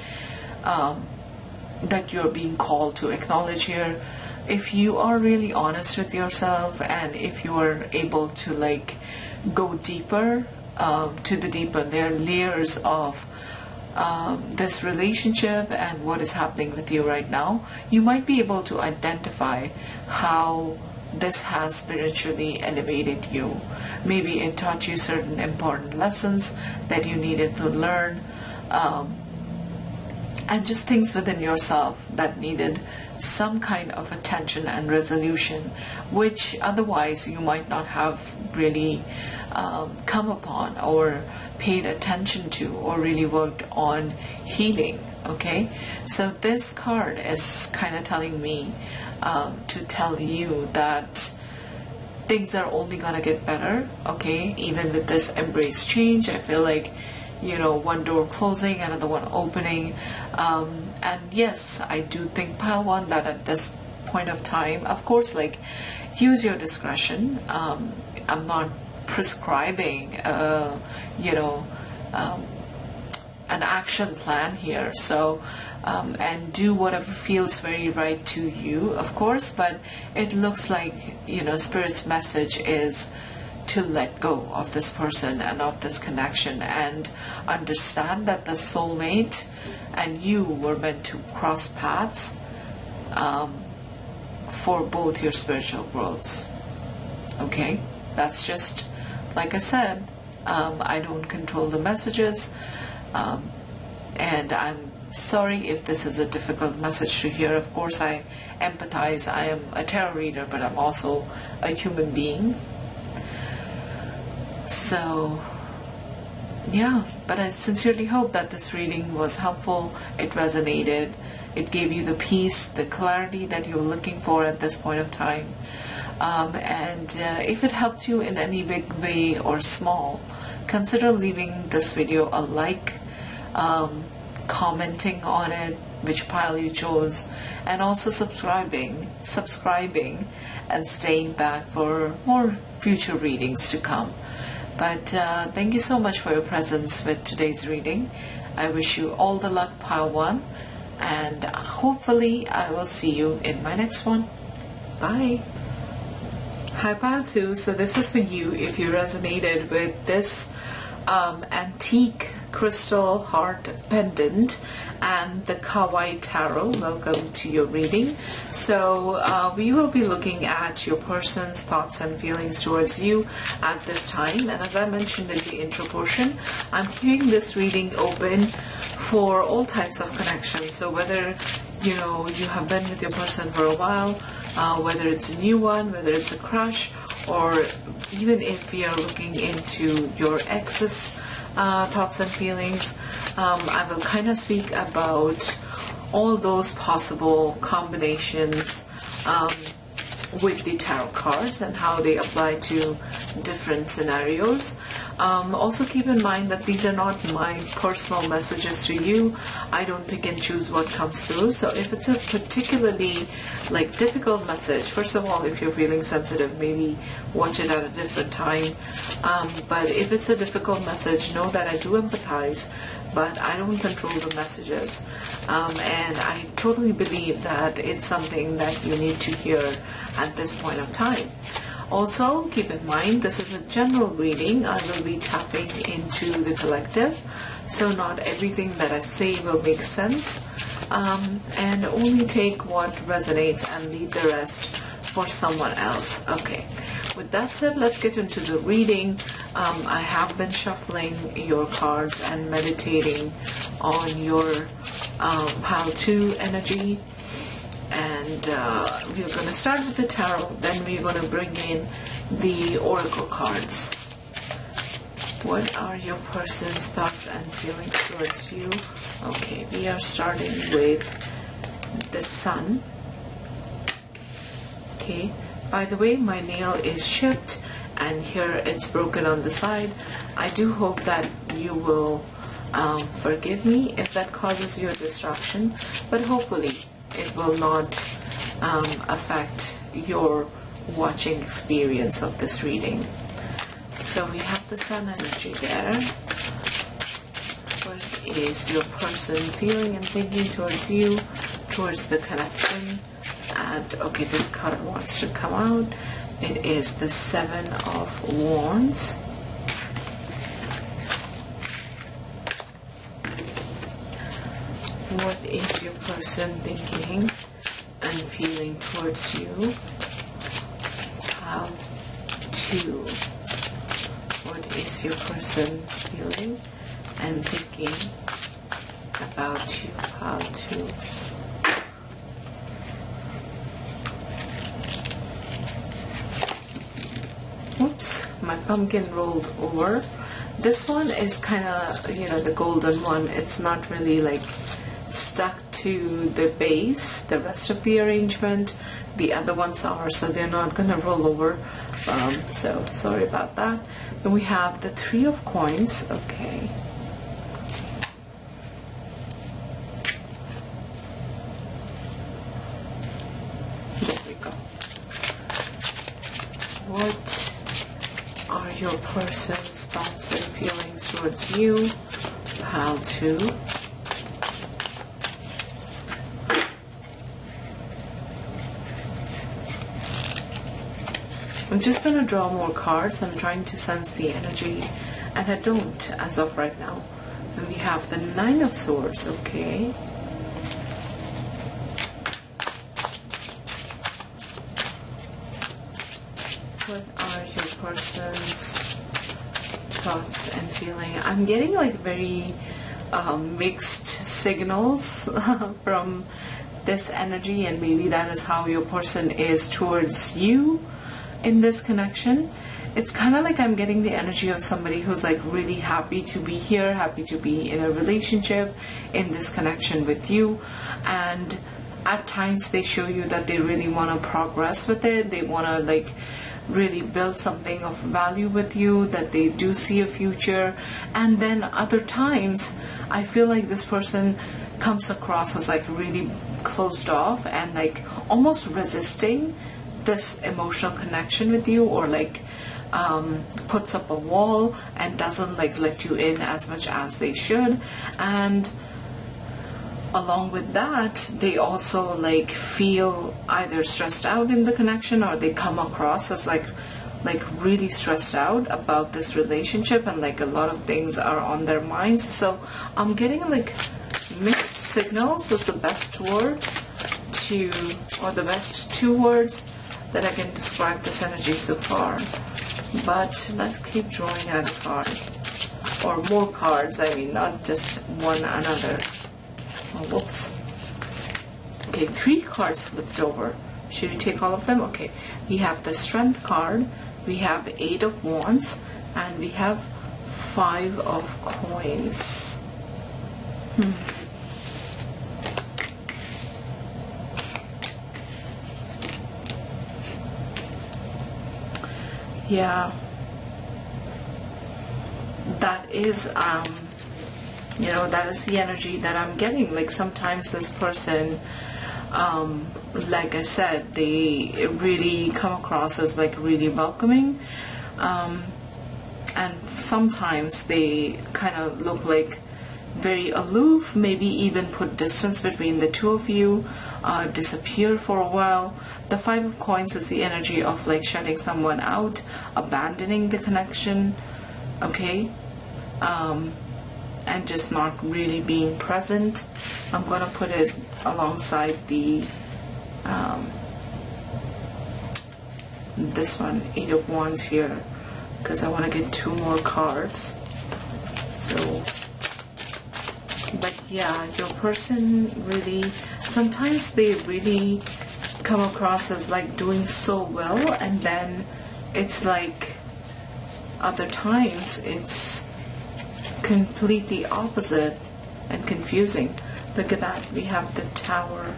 that you're being called to acknowledge here. If you are really honest with yourself, and if you are able to like go deeper to the deeper layers of this relationship and what is happening with you right now, you might be able to identify how this has spiritually elevated you. Maybe it taught you certain important lessons that you needed to learn, and just things within yourself that needed some kind of attention and resolution, which otherwise you might not have really come upon or paid attention to or really worked on healing. Okay, so this card is kind of telling me to tell you that things are only gonna get better. Okay, even with this embrace change, I feel like, you know, one door closing, another one opening, and yes, I do think, pile one, that at this point of time, of course, like, use your discretion. I'm not prescribing you know, an action plan here, so and do whatever feels very right to you, of course, but it looks like, you know, Spirit's message is to let go of this person and of this connection, and understand that the soulmate and you were meant to cross paths for both your spiritual growths. Okay, that's just, like I said, I don't control the messages, and I'm sorry if this is a difficult message to hear. Of course, I empathize. I am a tarot reader, but I'm also a human being. So yeah, but I sincerely hope that this reading was helpful, it resonated, it gave you the peace, the clarity that you're looking for at this point of time, and if it helped you in any big way or small, consider leaving this video a like, commenting on it, which pile you chose, and also subscribing and staying back for more future readings to come. But thank you so much for your presence with today's reading. I wish you all the luck, pile one, and hopefully I will see you in my next one. Bye. Hi, pile two. So this is for you if you resonated with this antique crystal heart pendant and the Kawai Tarot. Welcome to your reading. So we will be looking at your person's thoughts and feelings towards you at this time, and as I mentioned in the intro portion, I'm keeping this reading open for all types of connections. So whether, you know, you have been with your person for a while, whether it's a new one, whether it's a crush, or even if we are looking into your ex's thoughts and feelings. I will kind of speak about all those possible combinations with the tarot cards and how they apply to different scenarios. Also keep in mind that these are not my personal messages to you. I don't pick and choose what comes through. So if it's a particularly like difficult message, first of all, if you're feeling sensitive, maybe watch it at a different time. But if it's a difficult message, know that I do empathize, but I don't control the messages. And I totally believe that it's something that you need to hear at this point of time. Also, keep in mind, this is a general reading. I will be tapping into the collective, so not everything that I say will make sense, and only take what resonates and leave the rest for someone else. Okay, with that said, let's get into the reading. I have been shuffling your cards and meditating on your pile 2 energy. And we're going to start with the tarot, then we're going to bring in the oracle cards. What are your person's thoughts and feelings towards you? Okay, we are starting with the sun. Okay, by the way, my nail is chipped and here it's broken on the side. I do hope that you will forgive me if that causes you a distraction, but hopefully it will not affect your watching experience of this reading. So we have the sun energy there. What is your person feeling and thinking towards you, towards the connection? And okay, this card wants to come out. It is the 7 of Wands. What is your person thinking and feeling towards you? Pile 2. What is your person feeling and thinking about you? Pile 2. Oops, my pumpkin rolled over. This one is kind of, the golden one. It's not really like stuck to the base, the rest of the arrangement. The other ones are, so they're not gonna roll over. So sorry about that. Then we have the 3 of coins. Okay. There we go. What are your person's thoughts and feelings towards you? Pile 2. I'm just going to draw more cards. I'm trying to sense the energy, and I don't as of right now. And we have the 9 of Swords, okay. What are your person's thoughts and feeling? I'm getting like very mixed signals from this energy, and maybe that is how your person is towards you in this connection. It's kind of like I'm getting the energy of somebody who's like really happy to be here, happy to be in a relationship, in this connection with you, and at times they show you that they really want to progress with it. They want to like really build something of value with you, that they do see a future. And then other times I feel like this person comes across as like really closed off and like almost resisting this emotional connection with you, or like puts up a wall and doesn't like let you in as much as they should. And along with that, they also like feel either stressed out in the connection, or they come across as like really stressed out about this relationship, and like a lot of things are on their minds. So I'm getting like mixed signals is the best word to, or the best 2 words that I can describe this energy so far. But let's keep drawing another card, or more cards, I mean, not just one another. Oh, whoops. Okay, 3 cards flipped over. Should we take all of them? Okay. We have the Strength card, we have 8 of Wands, and we have 5 of Coins. Yeah, that is you know, that is the energy that I'm getting. Like sometimes this person, like I said, they really come across as like really welcoming, and sometimes they kind of look like very aloof, maybe even put distance between the two of you, disappear for a while. The 5 of Coins is the energy of like shutting someone out, abandoning the connection, okay, and just not really being present. I'm gonna put it alongside the this one, 8 of Wands here, because I want to get 2 more cards. So, but yeah, your person really, sometimes they really come across as like doing so well, and then it's like other times it's completely opposite and confusing. Look at that, we have the Tower.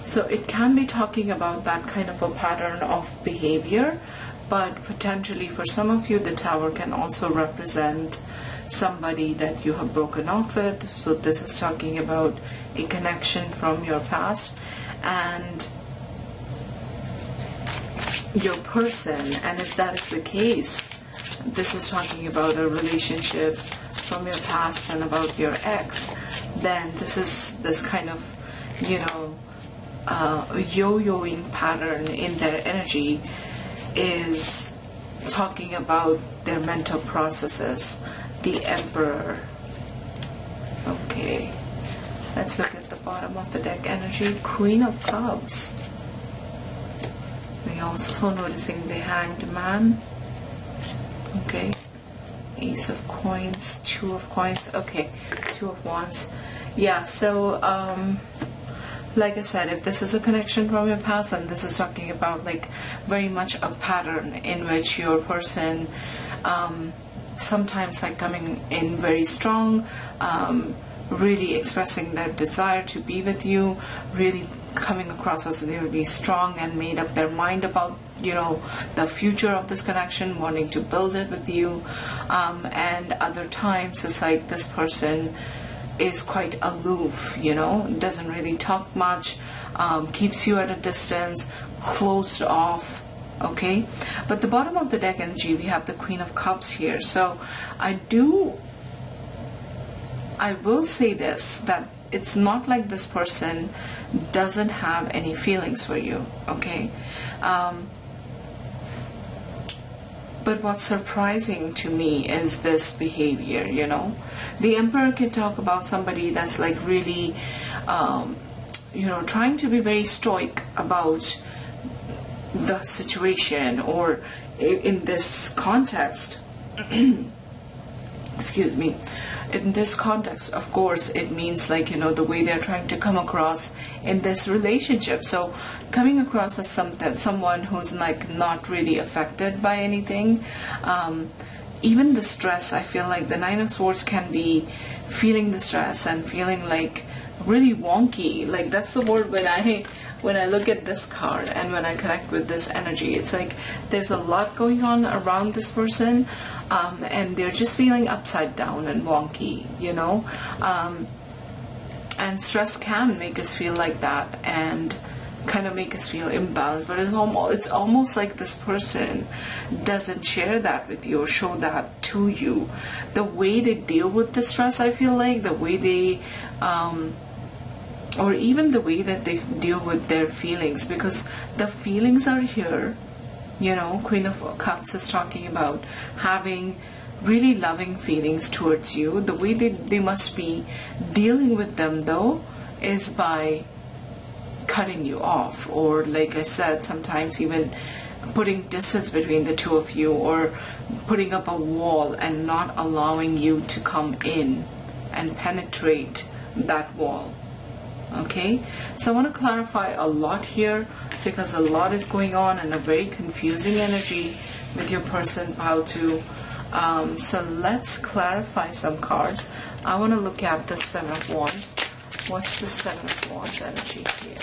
So it can be talking about that kind of a pattern of behavior, but potentially for some of you, the Tower can also represent somebody that you have broken off with. So this is talking about a connection from your past and your person. And if that is the case, this is talking about a relationship from your past and about your ex, then this is this kind of, you know, yo-yoing pattern in their energy is talking about their mental processes. The Emperor. Okay, let's look at the bottom of the deck energy. Queen of Cups. We're also noticing the Hanged Man. Okay, Ace of Coins, 2 of Coins. Okay, 2 of Wands. Yeah, so like I said, if this is a connection from your past, and this is talking about like very much a pattern in which your person sometimes like coming in very strong, really expressing their desire to be with you, really coming across as really strong and made up their mind about, you know, the future of this connection, wanting to build it with you, and other times it's like this person is quite aloof, you know, doesn't really talk much, keeps you at a distance, closed off. Okay, but the bottom of the deck energy, we have the Queen of Cups here. So I will say this, that it's not like this person doesn't have any feelings for you, okay? But what's surprising to me is this behavior, you know. The Emperor can talk about somebody that's like really, you know, trying to be very stoic about the situation, or in this context, excuse me, in this context, of course, it means like, you know, the way they're trying to come across in this relationship. So coming across as someone who's like not really affected by anything, even the stress, I feel like the 9 of Swords can be feeling the stress and feeling like really wonky. Like that's the word when I look at this card and when I connect with this energy. It's like there's a lot going on around this person, and they're just feeling upside down and wonky, you know. And stress can make us feel like that and kind of make us feel imbalanced, but it's almost like this person doesn't share that with you or show that to you. The way they deal with the stress, I feel like, the way they or even the way that they deal with their feelings, because the feelings are here, you know. Queen of Cups is talking about having really loving feelings towards you. The way they must be dealing with them though is by cutting you off, or like I said, sometimes even putting distance between the two of you, or putting up a wall and not allowing you to come in and penetrate that wall. Okay, so I want to clarify a lot here because a lot is going on and a very confusing energy with your person, pile 2. So let's clarify some cards. I want to look at the 7 of Wands. What's the 7 of Wands energy here?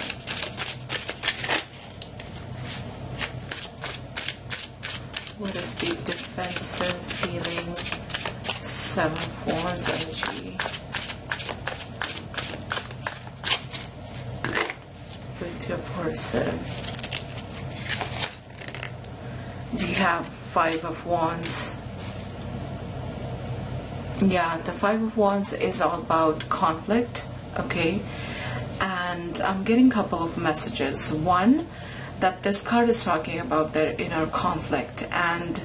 What is the defensive feeling? 7 of Wands energy with your person. We have 5 of Wands. Yeah, the 5 of Wands is all about conflict, okay? And I'm getting a couple of messages. One, that this card is talking about their inner conflict, and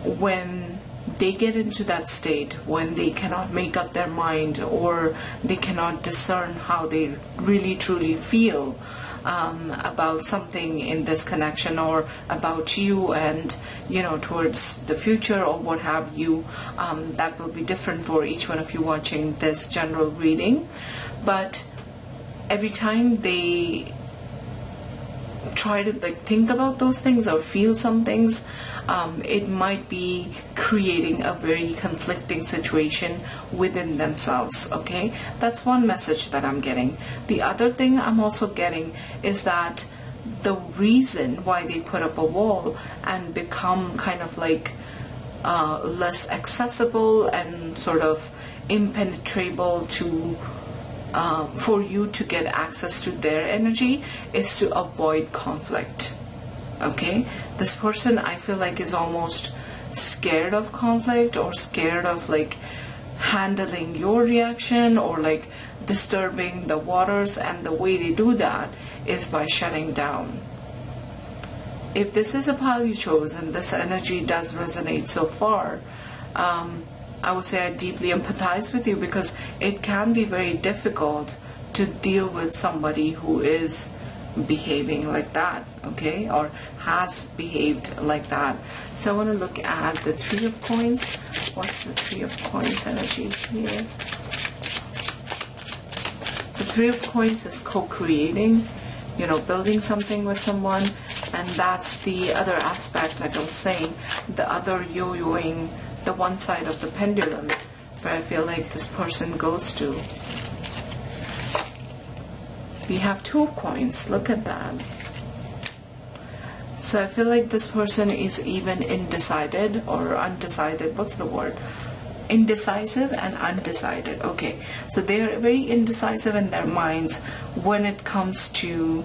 when they get into that state, when they cannot make up their mind or they cannot discern how they really truly feel about something in this connection or about you and, you know, towards the future or what have you, that will be different for each one of you watching this general reading. But every time they try to think about those things or feel some things, it might be creating a very conflicting situation within themselves. Okay, that's one message that I'm getting. The other thing I'm also getting is that the reason why they put up a wall and become kind of like less accessible and sort of impenetrable to for you to get access to their energy is to avoid conflict. Okay, this person, I feel like, is almost scared of conflict or scared of like handling your reaction or like disturbing the waters, and the way they do that is by shutting down. If this is a pile you chose and this energy does resonate so far, I would say I deeply empathize with you, because it can be very difficult to deal with somebody who is behaving like that, okay, or has behaved like that. So I want to look at the 3 of Coins. What's the 3 of Coins energy here? The 3 of Coins is co-creating, you know, building something with someone, and that's the other aspect, like I was saying, the other yo-yoing, the one side of the pendulum where I feel like this person goes to. We have 2 of Coins. Look at that. So I feel like this person is even undecided or undecided. What's the word? Indecisive and undecided. Okay, so they are very indecisive in their minds when it comes to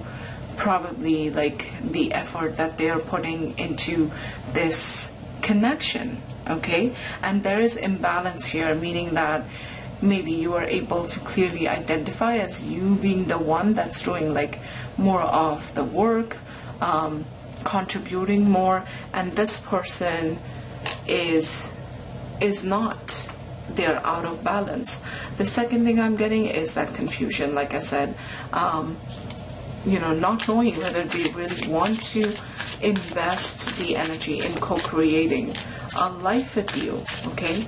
probably like the effort that they are putting into this connection. Okay, and there is imbalance here, meaning that maybe you are able to clearly identify as you being the one that's doing like more of the work, contributing more, and this person is not. They're out of balance. The second thing I'm getting is that confusion, like I said, you know, not knowing whether they really want to invest the energy in co-creating a life with you. Okay,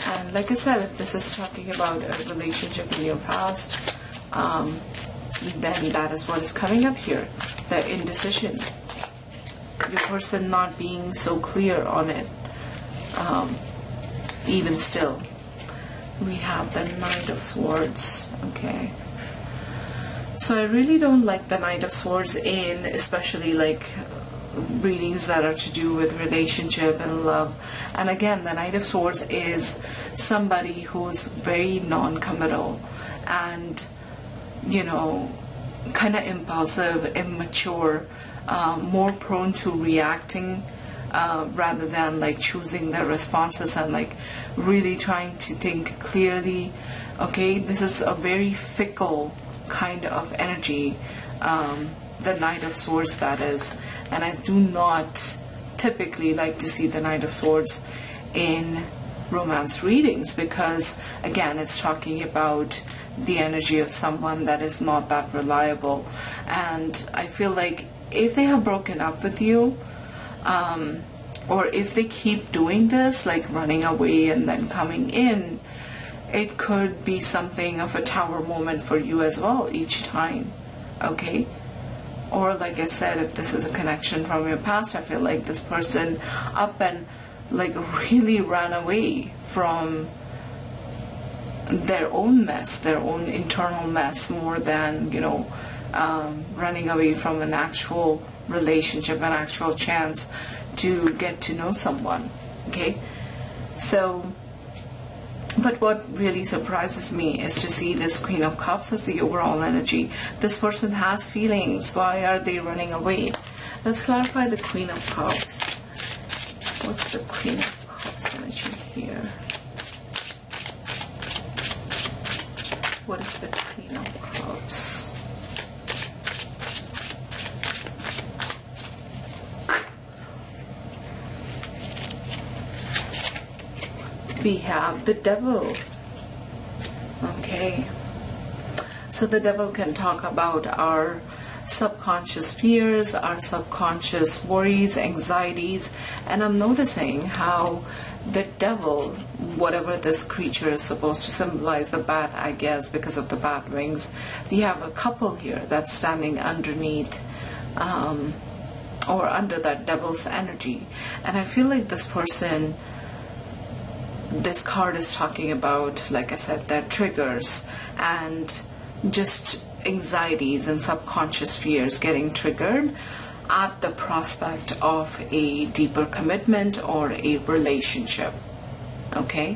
and like I said, if this is talking about a relationship in your past, then that is what is coming up here, the indecision, your person not being so clear on it. Even still, we have the Knight of Swords. Okay, so I really don't like the Knight of Swords in especially like readings that are to do with relationship and love. And again, the Knight of Swords is somebody who's very non-committal and, you know, kind of impulsive, immature, more prone to reacting rather than like choosing their responses and like really trying to think clearly. Okay, this is a very fickle kind of energy, the Knight of Swords, that is. And I do not typically like to see the Knight of Swords in romance readings, because again, it's talking about the energy of someone that is not that reliable. And I feel like if they have broken up with you, or if they keep doing this, like running away and then coming in, it could be something of a tower moment for you as well each time, okay? Or like I said, if this is a connection from your past, I feel like this person up and like really ran away from their own mess, their own internal mess, more than, you know, running away from an actual relationship, an actual chance to get to know someone, okay? So, but what really surprises me is to see this Queen of Cups as the overall energy. This person has feelings. Why are they running away? Let's clarify the Queen of Cups. What's the Queen of Cups energy here? What is the Queen of Cups? We have the Devil. Okay, so the Devil can talk about our subconscious fears, our subconscious worries, anxieties, and I'm noticing how the Devil, whatever this creature is supposed to symbolize, the bat, I guess, because of the bat wings, we have a couple here that's standing underneath or under that Devil's energy. And I feel like this person, this card is talking about, like I said, their triggers and just anxieties and subconscious fears getting triggered at the prospect of a deeper commitment or a relationship. Okay?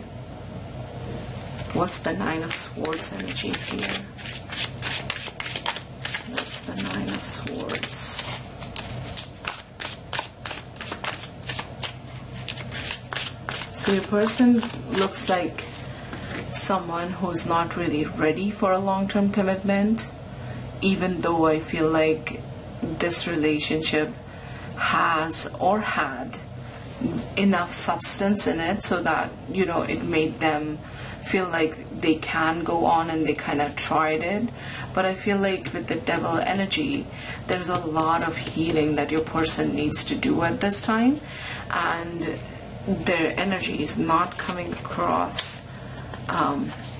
What's the Nine of Swords energy here? What's the Nine of Swords? So your person looks like someone who's not really ready for a long-term commitment, even though I feel like this relationship has or had enough substance in it so that, you know, it made them feel like they can go on and they kind of tried it. But I feel like with the Devil energy, there's a lot of healing that your person needs to do at this time, and their energy is not coming across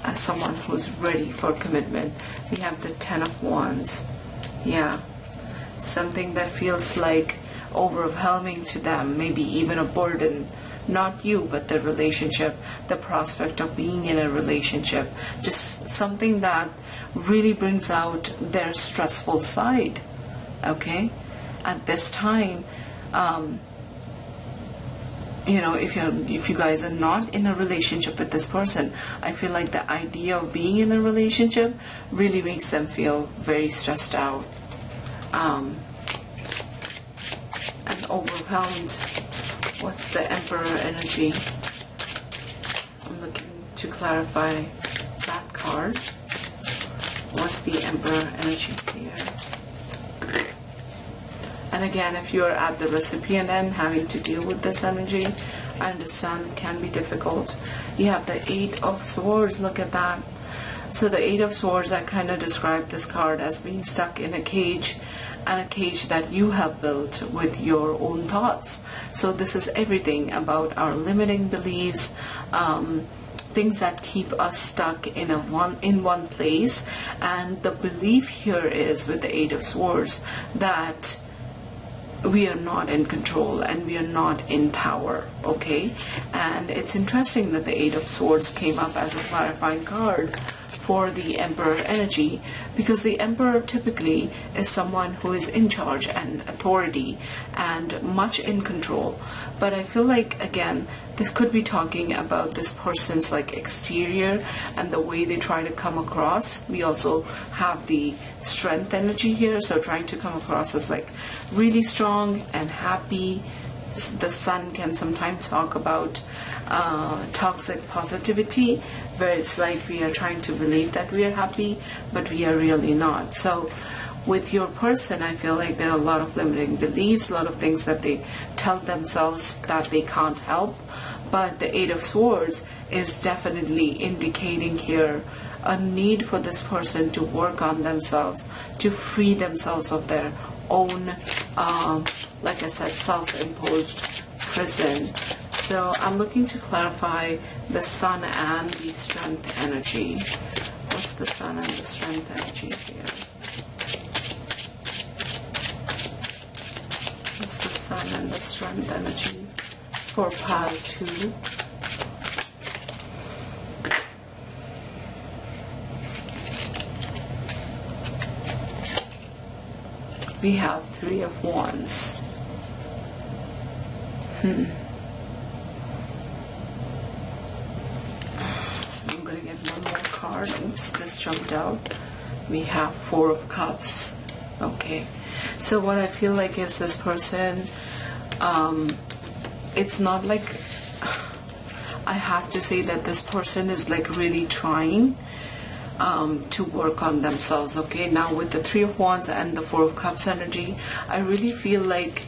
as someone who's ready for commitment. We have the Ten of Wands. Yeah, something that feels like overwhelming to them, maybe even a burden. Not you, but the relationship, the prospect of being in a relationship. Just something that really brings out their stressful side. Okay? At this time, you know, if you guys are not in a relationship with this person, I feel like the idea of being in a relationship really makes them feel very stressed out and overwhelmed. What's the Emperor energy? I'm looking to clarify that card. What's the Emperor energy here? And again, if you're at the recipient end having to deal with this energy, I understand it can be difficult. You have the Eight of Swords. Look at that. So the Eight of Swords, I kind of describe this card as being stuck in a cage, and a cage that you have built with your own thoughts. So this is everything about our limiting beliefs, things that keep us stuck in one place. And the belief here is, with the Eight of Swords, that we are not in control and we are not in power. Okay? And it's interesting that the Eight of Swords came up as a clarifying card for the Emperor energy, because the Emperor typically is someone who is in charge and authority and much in control. But I feel like, again, this could be talking about this person's like exterior and the way they try to come across. We also have the Strength energy here, so trying to come across as like really strong and happy. The Sun can sometimes talk about toxic positivity, where it's like we are trying to believe that we are happy, but we are really not. So with your person, I feel like there are a lot of limiting beliefs, a lot of things that they tell themselves that they can't help. But the Eight of Swords is definitely indicating here a need for this person to work on themselves, to free themselves of their own, like I said, self-imposed prison. So I'm looking to clarify the sun and the strength energy. What's the sun and the strength energy here? What's the sun and the strength energy for pile 2? We have 3 of Wands. I'm gonna get one more card. Oops, this jumped out. We have 4 of Cups. Okay, so what I feel like is this person, it's not like, I have to say that this person is like really trying to work on themselves. Okay, now with the 3 of Wands and the 4 of Cups energy, I really feel like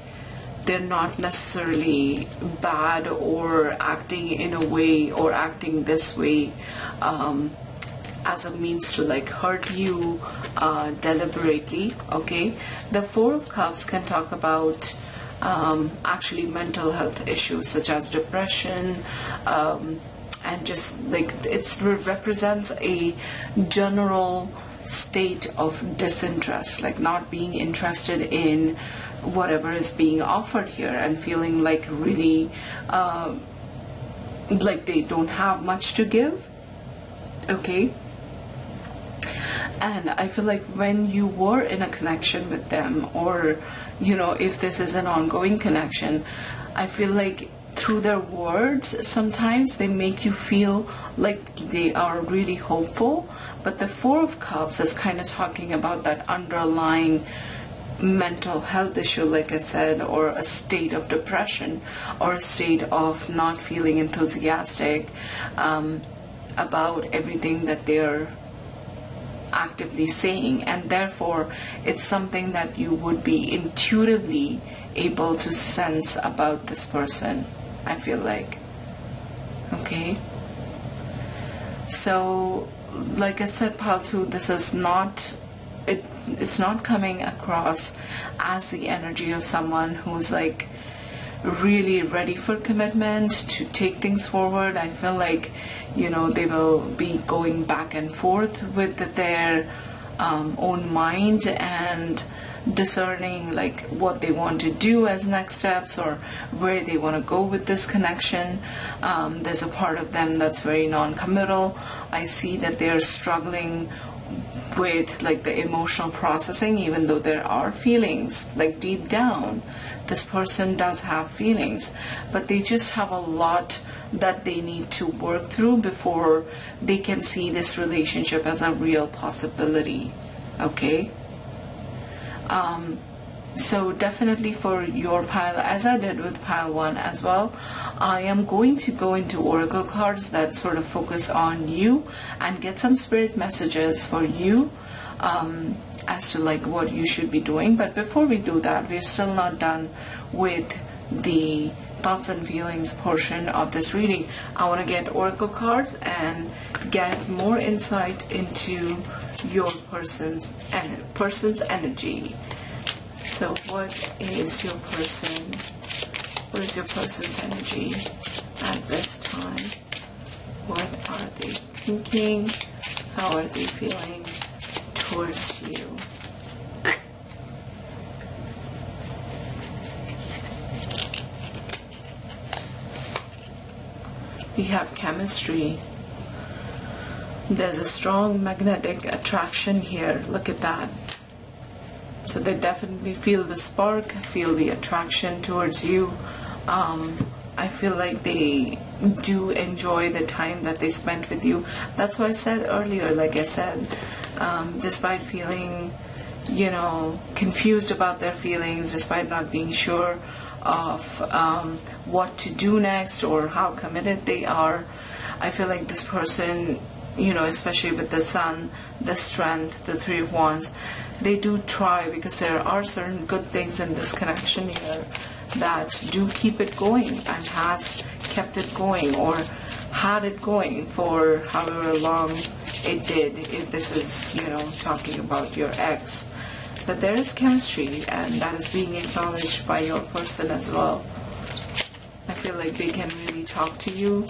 they're not necessarily bad or acting in a way or acting this way as a means to like hurt you deliberately. Okay, the 4 of Cups can talk about actually mental health issues such as depression, and just like it represents a general state of disinterest, like not being interested in whatever is being offered here and feeling like really like they don't have much to give. Okay, and I feel like when you were in a connection with them, or you know, if this is an ongoing connection, I feel like through their words sometimes they make you feel like they are really hopeful, but the 4 of Cups is kind of talking about that underlying mental health issue, like I said, or a state of depression, or a state of not feeling enthusiastic about everything that they're actively saying, and therefore it's something that you would be intuitively able to sense about this person, I feel like. Okay, so like I said, pile 2, this is not, it's not coming across as the energy of someone who's like really ready for commitment to take things forward. I feel like, you know, they will be going back and forth with their own mind and discerning like what they want to do as next steps or where they want to go with this connection. There's a part of them that's very non-committal. I see that they're struggling with like the emotional processing, even though there are feelings like deep down. This person does have feelings, but they just have a lot that they need to work through before they can see this relationship as a real possibility. Okay, so definitely for your pile, as I did with pile 1 as well, I am going to go into oracle cards that sort of focus on you and get some spirit messages for you as to like what you should be doing. But before we do that, we're still not done with the thoughts and feelings portion of this reading. I want to get oracle cards and get more insight into your person's energy. So what is your person? What is your person's energy at this time? What are they thinking? How are they feeling towards you? We have chemistry. There's a strong magnetic attraction here. Look at that. So they definitely feel the spark, feel the attraction towards you. I feel like they do enjoy the time that they spent with you. That's why I said earlier, like I said, despite feeling, you know, confused about their feelings, despite not being sure of what to do next or how committed they are, I feel like this person, you know, especially with the sun, the strength, the 3 of Wands, they do try, because there are certain good things in this connection here that do keep it going and has kept it going or had it going for however long it did, if this is, you know, talking about your ex. But there is chemistry, and that is being acknowledged by your person as well. I feel like they can really talk to you,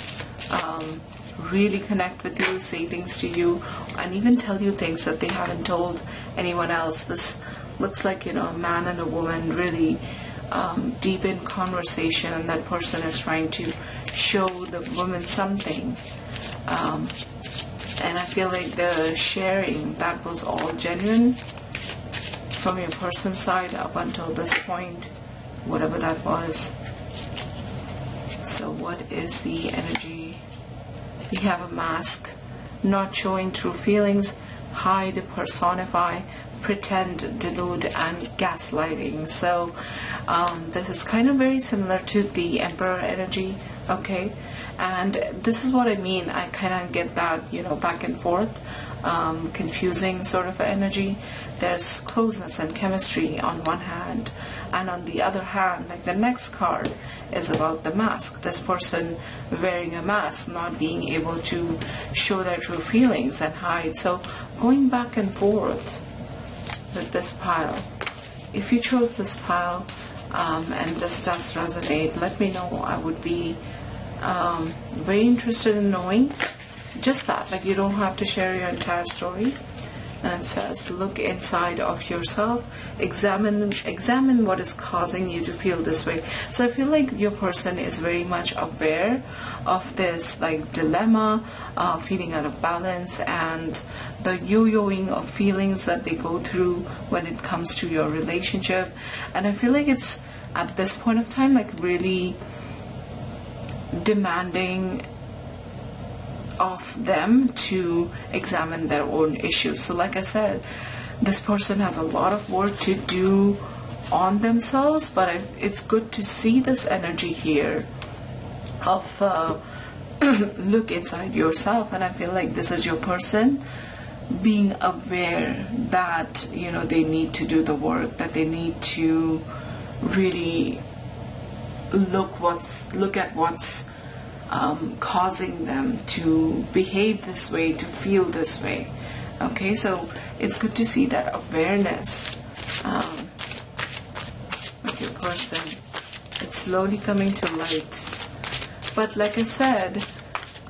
really connect with you, say things to you, and even tell you things that they haven't told anyone else. This looks like, you know, a man and a woman really deep in conversation, and that person is trying to show the woman something. And I feel like the sharing, that was all genuine from your person's side up until this point, whatever that was. So what is the energy? We have a mask, not showing true feelings, hide, personify, pretend, delude, and gaslighting. So this is kind of very similar to the Emperor energy, okay? And this is what I mean. I kind of get that, you know, back and forth, confusing sort of energy. There's closeness and chemistry on one hand, and on the other hand, like the next card is about the mask. This person wearing a mask, not being able to show their true feelings and hide. So going back and forth with this pile. If you chose this pile and this does resonate, let me know. I would be very interested in knowing just that. Like, you don't have to share your entire story. And it says, look inside of yourself, examine what is causing you to feel this way. So I feel like your person is very much aware of this, like, dilemma, feeling out of balance, and the yo-yoing of feelings that they go through when it comes to your relationship. And I feel like it's at this point of time, like, really demanding of them to examine their own issues. So like I said, this person has a lot of work to do on themselves, but it's good to see this energy here of look inside yourself. And I feel like this is your person being aware that, you know, they need to do the work, that they need to really look at what's causing them to behave this way, to feel this way. Okay, so it's good to see that awareness with your person. It's slowly coming to light. But like I said,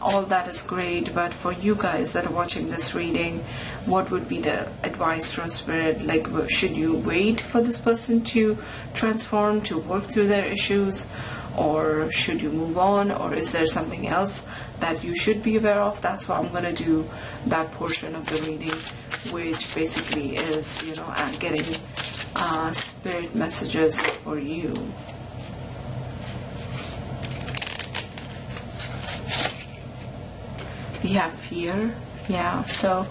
all that is great, but for you guys that are watching this reading, what would be the advice from Spirit? Like, should you wait for this person to transform, to work through their issues? Or should you move on? Or is there something else that you should be aware of? That's why I'm going to do that portion of the reading, which basically is, you know, getting spirit messages for you. We have fear. Yeah, so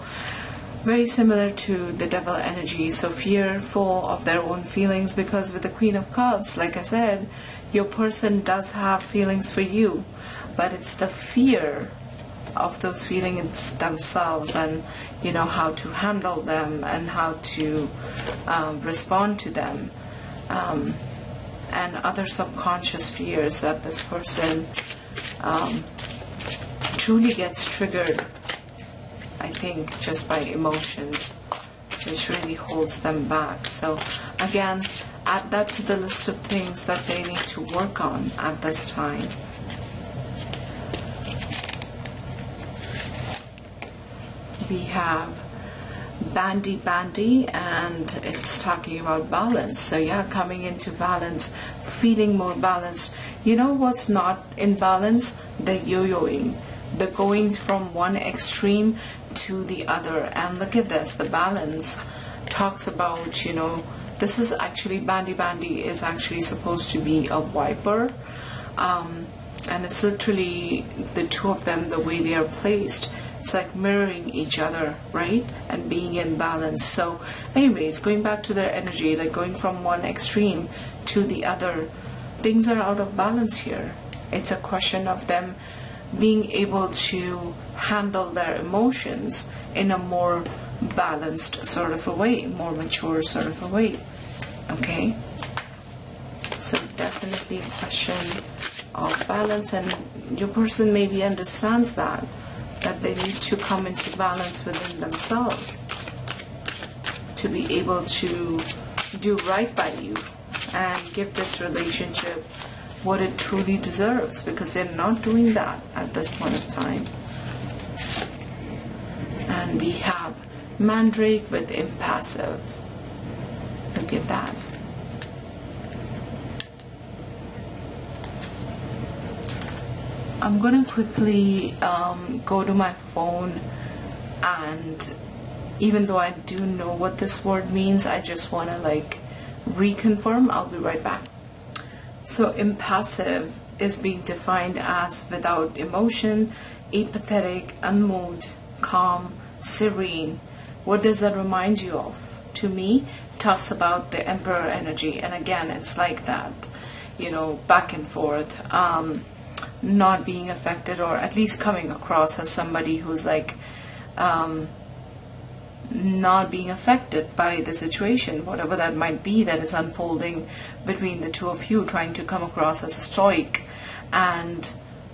very similar to the devil energy. So fearful of their own feelings, because with the Queen of Cups, like I said, your person does have feelings for you, but it's the fear of those feelings themselves, and, you know, how to handle them and how to respond to them, and other subconscious fears that this person truly gets triggered, I think, just by emotions, which really holds them back. So again, add that to the list of things that they need to work on at this time. We have bandy, and it's talking about balance. So yeah, coming into balance, feeling more balanced. You know what's not in balance? The yo-yoing, the going from one extreme to the other. And look at this, the balance talks about, you know, this is actually, bandy is actually supposed to be a viper, and it's literally the two of them, the way they are placed, it's like mirroring each other, right? And being in balance. So anyways, going back to their energy, like going from one extreme to the other, things are out of balance here. It's a question of them being able to handle their emotions in a more balanced sort of a way, more mature sort of a way. Okay, so definitely a question of balance, and your person maybe understands that they need to come into balance within themselves to be able to do right by you and give this relationship what it truly deserves, because they're not doing that at this point of time. And we have Mandrake with impassive. Look at that. I'm gonna quickly go to my phone, and even though I do know what this word means, I just want to like reconfirm. I'll be right back. So impassive is being defined as without emotion, apathetic, unmoved, calm, serene. What does that remind you of? To me, it talks about the Emperor energy, and again, it's like that, you know, back and forth, not being affected, or at least coming across as somebody who's like not being affected by the situation, whatever that might be that is unfolding between the two of you, trying to come across as stoic and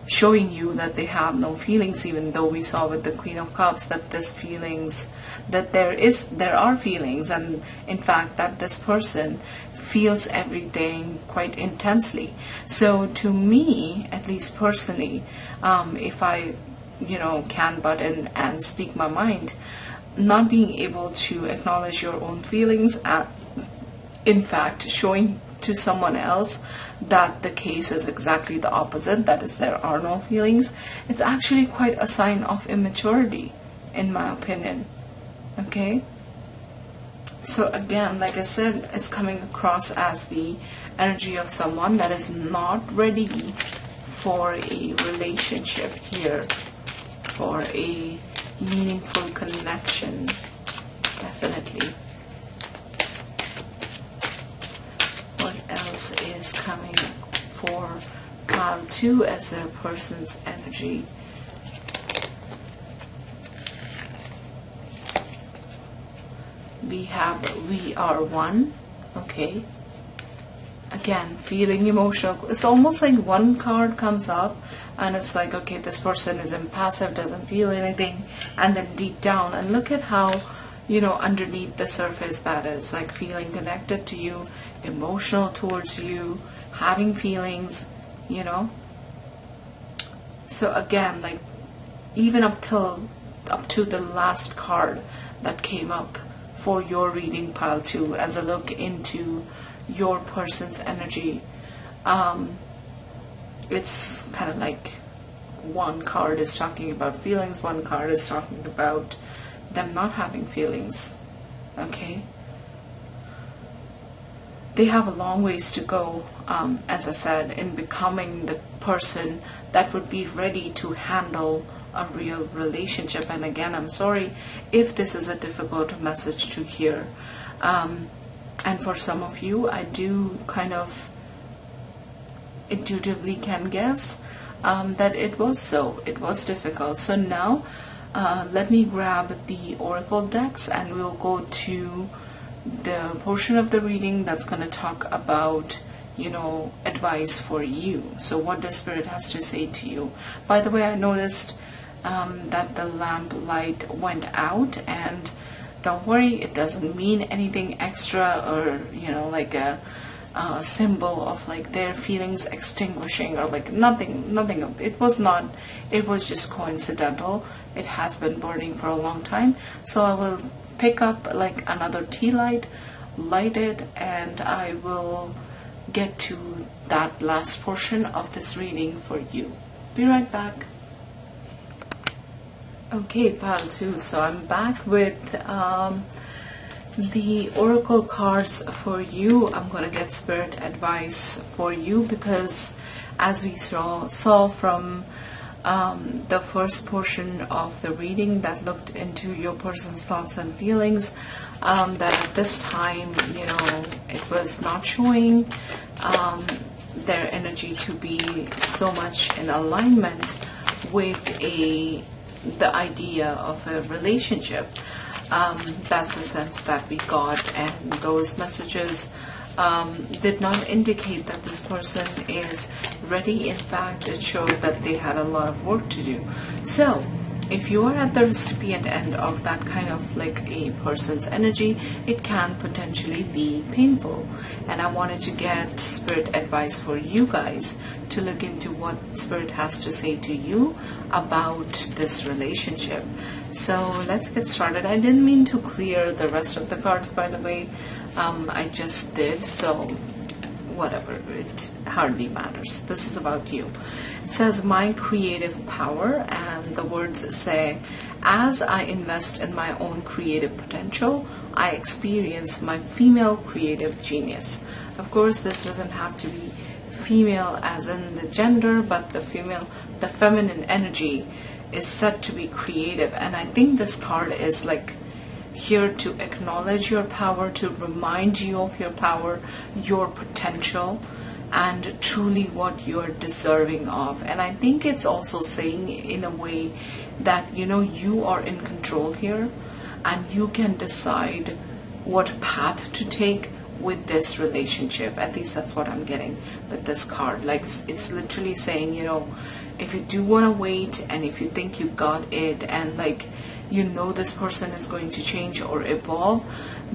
showing you that they have no feelings, even though we saw with the Queen of Cups that there are feelings, and in fact that this person feels everything quite intensely. So to me, at least personally, if I can butt in and speak my mind, not being able to acknowledge your own feelings, and in fact showing to someone else that the case is exactly the opposite, that is, there are no feelings, it's actually quite a sign of immaturity, in my opinion. Okay, so again, like I said, it's coming across as the energy of someone that is not ready for a relationship here, for a meaningful connection, definitely. What else is coming for pile 2 as their person's energy? We have we are one. Okay, again, feeling emotional. It's almost like one card comes up and it's like, okay, this person is impassive, doesn't feel anything, and then deep down, and look at how, underneath the surface that is like feeling connected to you, emotional towards you, having feelings, so again, like even up to the last card that came up for your reading, pile 2, as a look into your person's energy, it's kind of like one card is talking about feelings, one card is talking about them not having feelings. Okay, they have a long ways to go, as I said, in becoming the person that would be ready to handle a real relationship. And again, I'm sorry if this is a difficult message to hear, and for some of you, I do kind of intuitively can guess that it was difficult. So now let me grab the oracle decks and we'll go to the portion of the reading that's going to talk about advice for you. So what the Spirit has to say to you. By the way, I noticed that the lamp light went out, and don't worry, it doesn't mean anything extra, or like a symbol of like their feelings extinguishing, or like nothing of it. It was just coincidental. It has been burning for a long time, so I will pick up like another tea light, light it, and I will get to that last portion of this reading for you. Be right back. Okay, pile 2, so I'm back with the oracle cards for you. I'm gonna get Spirit advice for you, because as we saw from the first portion of the reading that looked into your person's thoughts and feelings, that at this time, it was not showing their energy to be so much in alignment with the idea of a relationship. That's the sense that we got, and those messages did not indicate that this person is ready. In fact, it showed that they had a lot of work to do. So if you are at the recipient end of that kind of like a person's energy, it can potentially be painful. And I wanted to get spirit advice for you guys to look into what spirit has to say to you about this relationship. So let's get started. I didn't mean to clear the rest of the cards, by the way. I just did, so whatever, it hardly matters. This is about you. It says my creative power, and the words say, as I invest in my own creative potential, I experience my female creative genius. Of course, this doesn't have to be female as in the gender, but the feminine energy is said to be creative. And I think this card is like here to acknowledge your power, to remind you of your power, your potential, and truly what you're deserving of. And I think it's also saying in a way that, you know, you are in control here and you can decide what path to take with this relationship. At least that's what I'm getting with this card. Like, it's literally saying, you know, if you do want to wait, and if you think you got it, and like, you know, this person is going to change or evolve,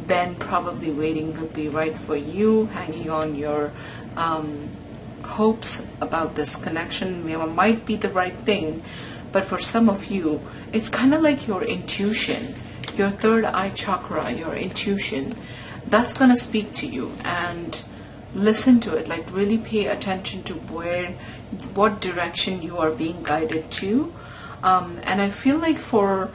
then probably waiting would be right for you. Hanging on your hopes about this connection might be the right thing, but for some of you, it's kind of like your intuition, your third eye chakra, your intuition, that's going to speak to you. And listen to it, like really pay attention to what direction you are being guided to. And I feel like for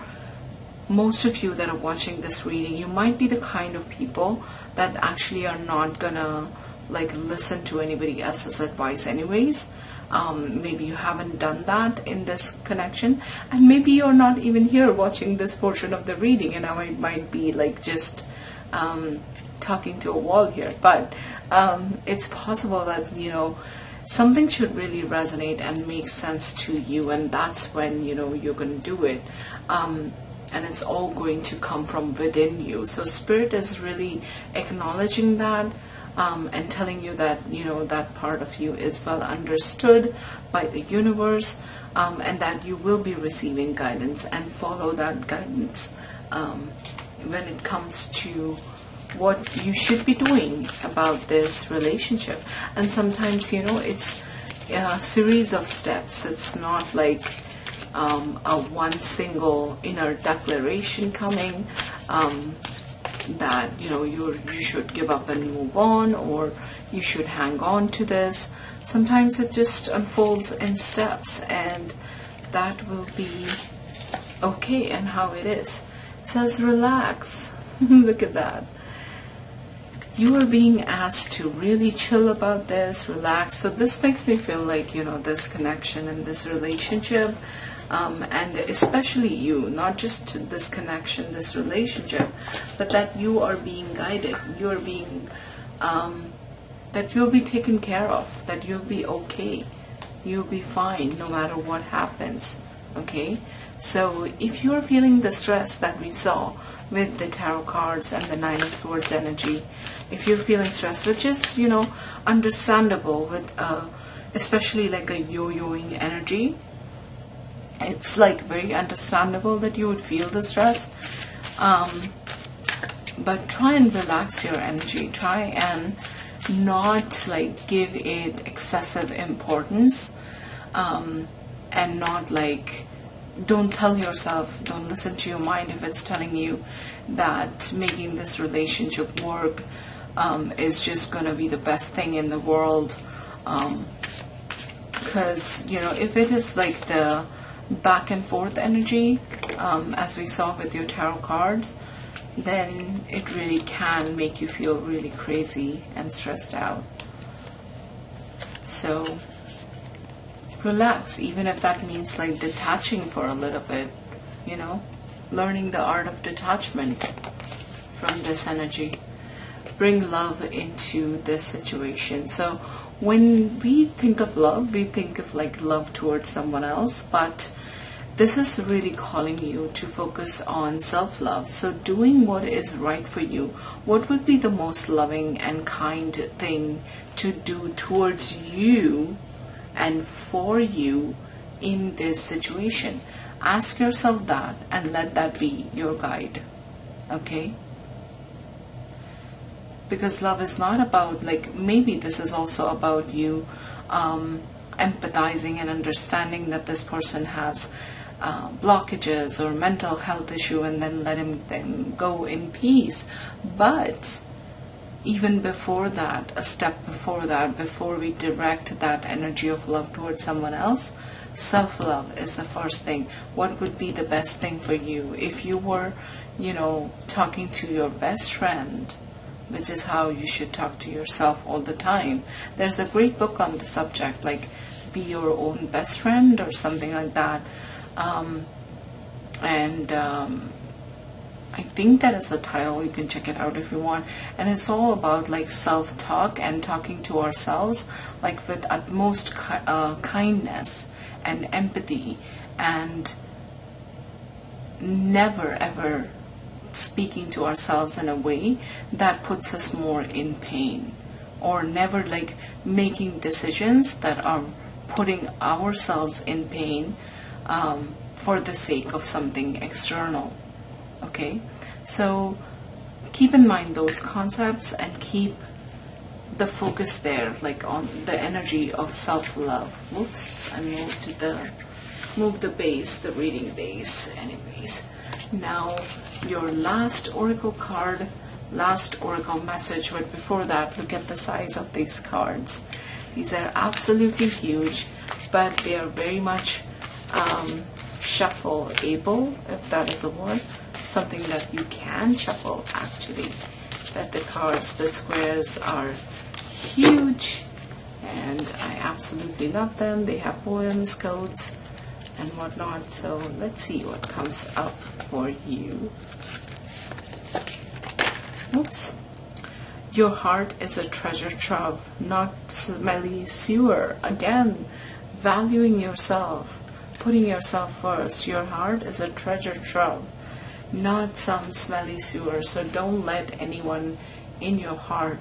most of you that are watching this reading, you might be the kind of people that actually are not gonna like listen to anybody else's advice anyways. Maybe you haven't done that in this connection, and maybe you're not even here watching this portion of the reading, and I might be like just talking to a wall here. But it's possible that, you know, something should really resonate and make sense to you, and that's when, you know, you're going to do it. And it's all going to come from within you. So Spirit is really acknowledging that and telling you that, you know, that part of you is well understood by the universe, and that you will be receiving guidance, and follow that guidance when it comes to what you should be doing about this relationship. And sometimes, you know, it's a series of steps. It's not like a one single inner declaration coming that, you know, you should give up and move on, or you should hang on to this. Sometimes it just unfolds in steps, and that will be okay and how it is. It says relax. Look at that. You are being asked to really chill about this, relax. So this makes me feel like, you know, this connection and this relationship, and especially you, not just this connection, this relationship, but that you are being guided, you are being, that you'll be taken care of, that you'll be okay, you'll be fine no matter what happens, okay? So if you're feeling the stress that we saw with the tarot cards and the Nine of Swords energy, if you're feeling stress, which is, you know, understandable with especially like a yo-yoing energy, it's like very understandable that you would feel the stress, but try and relax your energy. Try and not like give it excessive importance, and not like, don't tell yourself, don't listen to your mind if it's telling you that making this relationship work is just gonna be the best thing in the world, because, you know, if it is like the back and forth energy, as we saw with your tarot cards, then it really can make you feel really crazy and stressed out. So relax, even if that means like detaching for a little bit, you know, learning the art of detachment from this energy. Bring love into this situation. So when we think of love, we think of like love towards someone else, but this is really calling you to focus on self-love. So doing what is right for you. What would be the most loving and kind thing to do towards you and for you in this situation? Ask yourself that and let that be your guide. Okay? Because love is not about, like, maybe this is also about you empathizing and understanding that this person has blockages or mental health issue, and then letting them go in peace. But even before that, a step before that, before we direct that energy of love towards someone else, self-love is the first thing. What would be the best thing for you? If you were, you know, talking to your best friend, which is how you should talk to yourself all the time. There's a great book on the subject, like Be Your Own Best Friend or something like that. I think that is the title. You can check it out if you want. And it's all about like self-talk and talking to ourselves like with utmost kindness and empathy, and never ever speaking to ourselves in a way that puts us more in pain, or never like making decisions that are putting ourselves in pain for the sake of something external. Okay, so keep in mind those concepts and keep the focus there, like on the energy of self-love. Whoops, I moved the base, the reading base. Anyways, now your last oracle card, last oracle message. But before that, look at the size of these cards. These are absolutely huge, but they are very much shuffle able, if that is a word. Something that you can shuffle actually. But the cards, the squares are huge, and I absolutely love them. They have poems, quotes, and whatnot. So let's see what comes up for you. Oops. Your heart is a treasure trove, not smelly sewer. Again, valuing yourself, putting yourself first. Your heart is a treasure trove, not some smelly sewer. So don't let anyone in your heart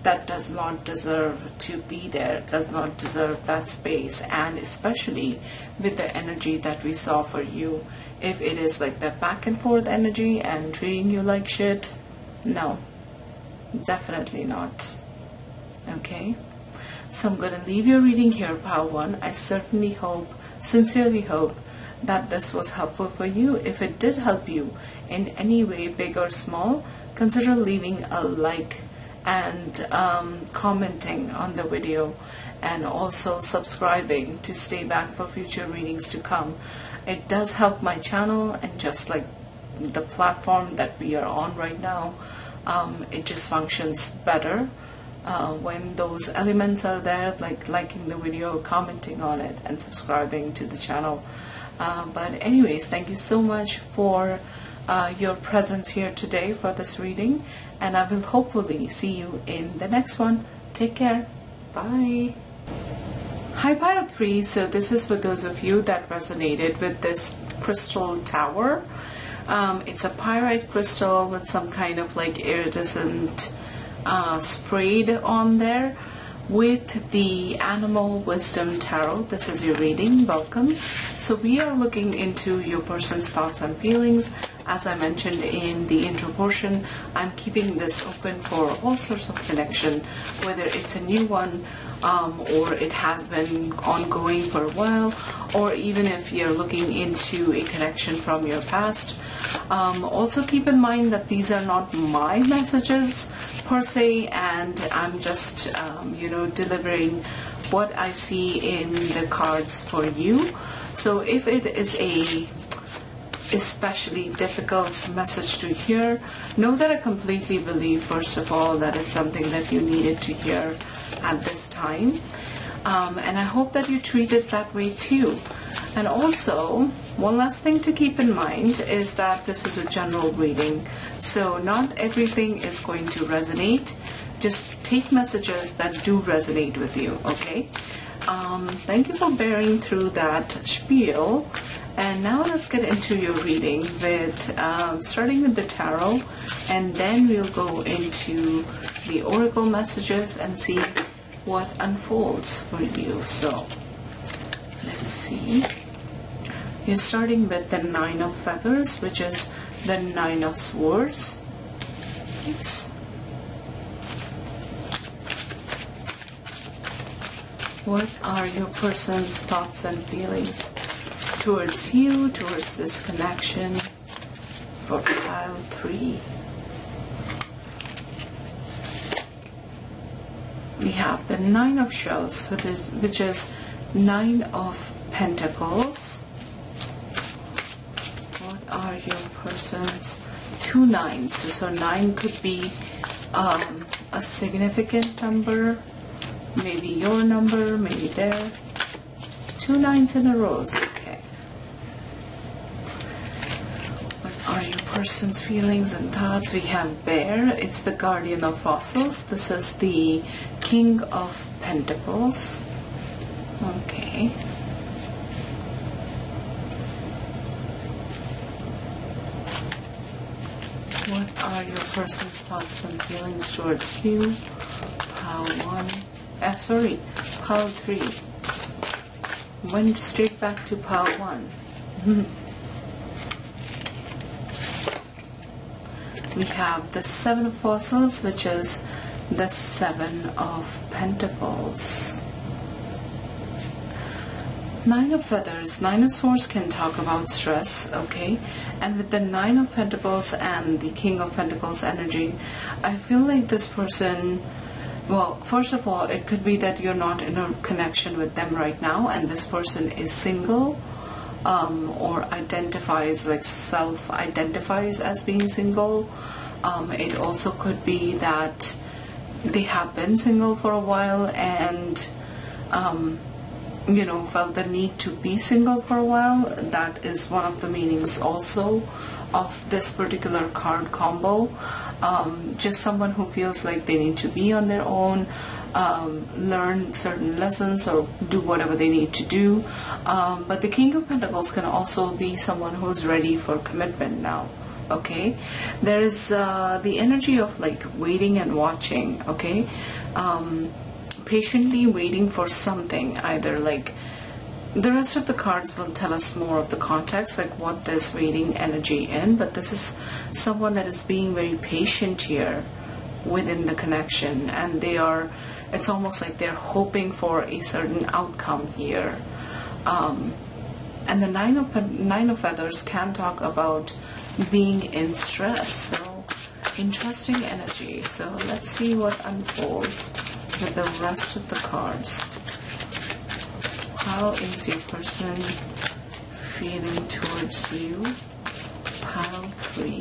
that does not deserve to be there, does not deserve that space. And especially with the energy that we saw for you, if it is like that back and forth energy and treating you like shit, no, definitely not. Okay, so I'm gonna leave your reading here, Pile 1. I certainly hope, sincerely hope, that this was helpful for you. If it did help you in any way, big or small, consider leaving a like and commenting on the video, and also subscribing to stay back for future readings to come. It does help my channel, and just like the platform that we are on right now, it just functions better when those elements are there, like liking the video, commenting on it, and subscribing to the channel. But anyways, thank you so much for your presence here today for this reading, and I will hopefully see you in the next one. Take care. Bye. Hi Pile 3. So this is for those of you that resonated with this crystal tower. It's a pyrite crystal with some kind of like iridescent sprayed on there, with the Animal Wisdom Tarot. This is your reading. Welcome. So we are looking into your person's thoughts and feelings. As I mentioned in the intro portion, I'm keeping this open for all sorts of connection, whether it's a new one or it has been ongoing for a while, or even if you're looking into a connection from your past. Also keep in mind that these are not my messages per se, and I'm just delivering what I see in the cards for you. So if it is a especially difficult message to hear, know that I completely believe, first of all, that it's something that you needed to hear at this time, and I hope that you treat it that way too. And also, one last thing to keep in mind is that this is a general reading, so not everything is going to resonate. Just take messages that do resonate with you, okay? Thank you for bearing through that spiel. And now let's get into your reading with starting with the tarot, and then we'll go into the oracle messages and see what unfolds for you. So let's see. You're starting with the Nine of Feathers, which is the Nine of Swords. Oops. What are your person's thoughts and feelings towards you, towards this connection for pile 3? We have the Nine of Shells, which is Nine of Pentacles. What are your person's 2 nines? So 9 could be a significant number, maybe your number, maybe there. 2 nines in a row. Okay. What are your person's feelings and thoughts? We have Bear. It's the Guardian of Fossils. This is the King of Pentacles. Okay. What are your person's thoughts and feelings towards you? Pile 1. Pile 3. Went straight back to pile 1. We have the Seven of Fossils, which is the Seven of Pentacles. Nine of Feathers, Nine of Swords can talk about stress, okay? And with the Nine of Pentacles and the King of Pentacles energy, I feel like this person, well, first of all, it could be that you're not in a connection with them right now and this person is single, or identifies, like self-identifies as being single. It also could be that they have been single for a while and you know, felt the need to be single for a while. That is one of the meanings also of this particular card combo. Just someone who feels like they need to be on their own, learn certain lessons or do whatever they need to do. But the King of Pentacles can also be someone who's ready for commitment now. Okay, there is the energy of like waiting and watching. Okay, patiently waiting for something, either like the rest of the cards will tell us more of the context, like what there's waiting energy in, but this is someone that is being very patient here within the connection, and they are, it's almost like they're hoping for a certain outcome here. And the Nine of Feathers can talk about being in stress, so interesting energy. So let's see what unfolds with the rest of the cards. How is your person feeling towards you? Pile 3.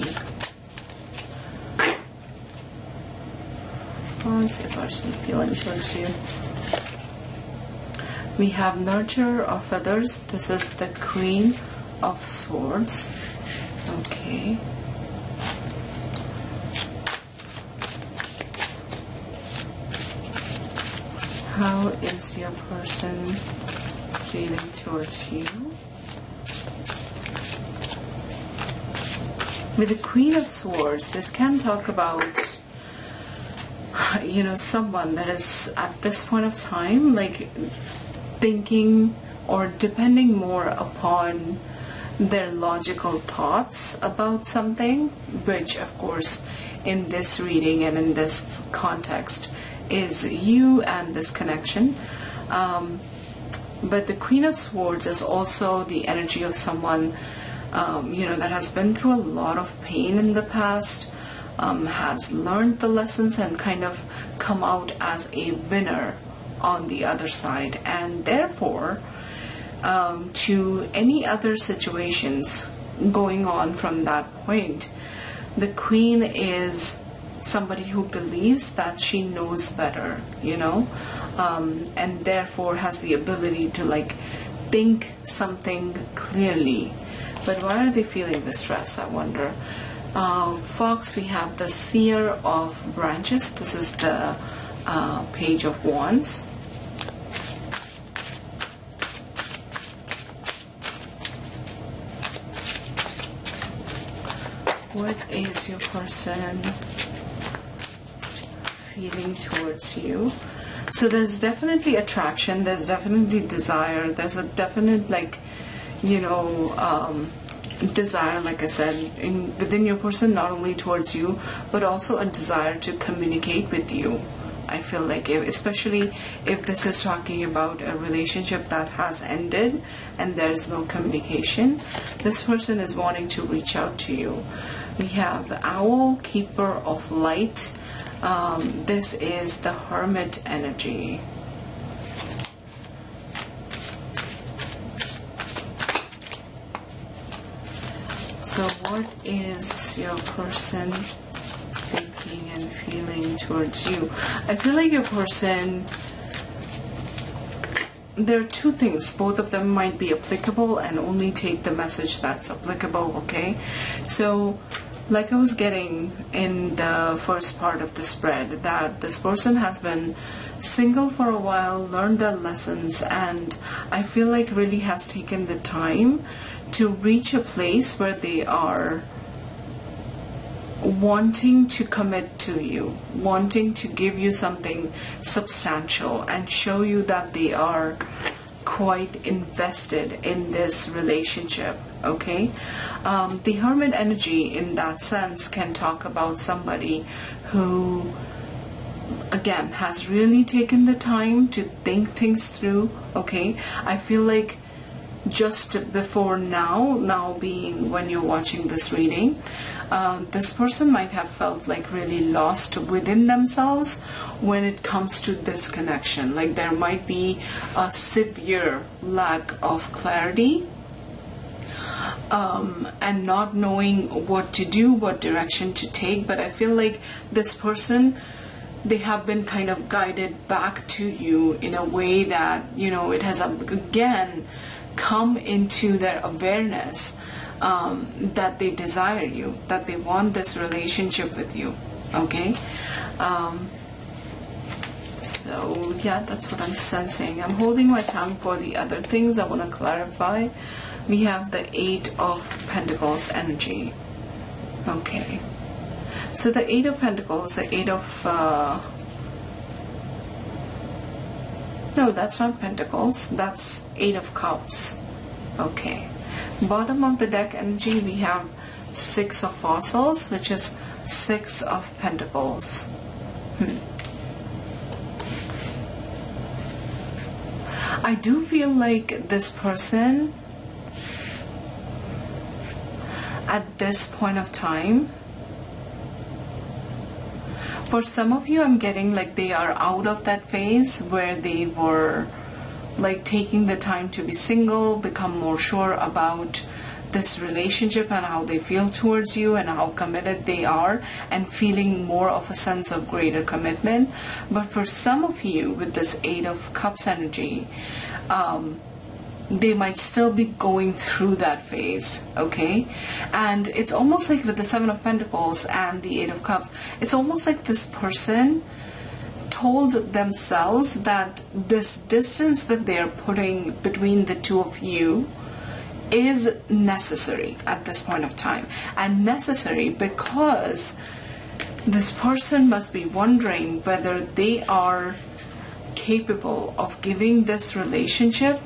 How is your person feeling towards you? We have Nurturer of Feathers. This is the Queen of Swords. Okay. How is your person feeling towards you? With the Queen of Swords, this can talk about, you know, someone that is at this point of time like thinking or depending more upon their logical thoughts about something, which of course in this reading and in this context is you and this connection. But the Queen of Swords is also the energy of someone you know, that has been through a lot of pain in the past, has learned the lessons and kind of come out as a winner on the other side, and therefore to any other situations going on from that point, the Queen is somebody who believes that she knows better, you know, and therefore has the ability to like think something clearly. But why are they feeling the stress, I wonder? Fox, we have the Seer of Branches. This is the Page of Wands. What is your person feeling towards you? So there's definitely attraction, there's definitely desire, there's a definite like, you know, desire, like I said, within your person, not only towards you, but also a desire to communicate with you. I feel like, especially if this is talking about a relationship that has ended and there's no communication, this person is wanting to reach out to you. We have the Owl, Keeper of Light. This is the Hermit energy. So what is your person thinking and feeling towards you? I feel like your person, there are two things. Both of them might be applicable, and only take the message that's applicable, okay? So like I was getting in the first part of the spread, that this person has been single for a while, learned their lessons, and I feel like really has taken the time to reach a place where they are wanting to commit to you, wanting to give you something substantial and show you that they are quite invested in this relationship, okay? The Hermit energy in that sense can talk about somebody who, again, has really taken the time to think things through, okay? I feel like just before now being when you're watching this reading, this person might have felt like really lost within themselves when it comes to this connection. Like there might be a severe lack of clarity, and not knowing what to do, what direction to take. But I feel like this person, they have been kind of guided back to you in a way that, you know, it has again come into their awareness that they desire you, that they want this relationship with you, okay? So yeah, that's what I'm sensing. I'm holding my tongue for the other things I want to clarify. We have the Eight of Pentacles energy, okay? So the Eight of Pentacles, the Eight of no, that's not Pentacles, that's Eight of Cups. Okay. Bottom of the deck energy, we have Six of Fossils, which is Six of Pentacles. I do feel like this person, at this point of time, for some of you, I'm getting like they are out of that phase where they were like taking the time to be single, become more sure about this relationship and how they feel towards you and how committed they are, and feeling more of a sense of greater commitment. But for some of you with this Eight of Cups energy, they might still be going through that phase, okay? And it's almost like with the Seven of Pentacles and the Eight of Cups, it's almost like this person told themselves that this distance that they're putting between the two of you is necessary at this point of time. And necessary because this person must be wondering whether they are capable of giving this relationship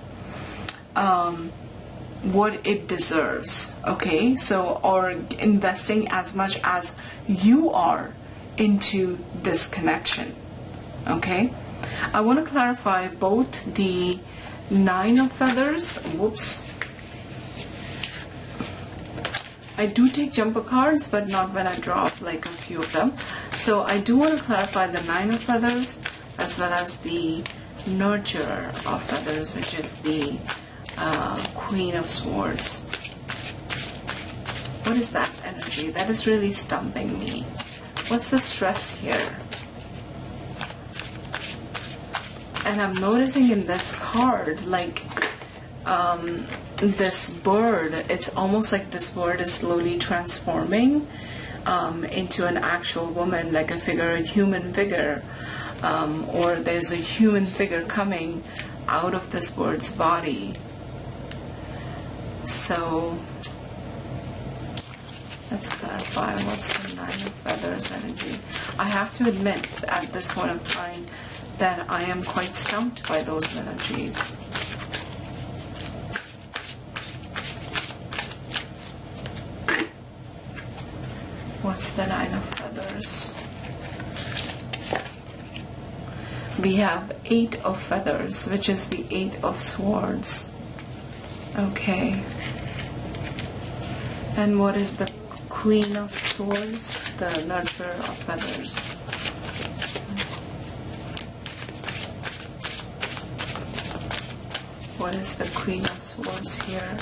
what it deserves, okay? So, or investing as much as you are into this connection, okay? I want to clarify both the Nine of Feathers, whoops, I do take jumper cards, but not when I drop like a few of them. So I do want to clarify the Nine of Feathers as well as the Nurturer of Feathers, which is the Queen of Swords. What is that energy? That is really stumping me. What's the stress here? And I'm noticing in this card, like this bird, it's almost like this bird is slowly transforming into an actual woman, like a figure, a human figure, or there's a human figure coming out of this bird's body. So let's clarify what's the Nine of Feathers energy. I have to admit at this point of time that I am quite stumped by those energies. What's the Nine of Feathers? We have Eight of Feathers, which is the Eight of Swords. Okay. And what is the Queen of Swords? The Nurturer of Feathers. What is the Queen of Swords here?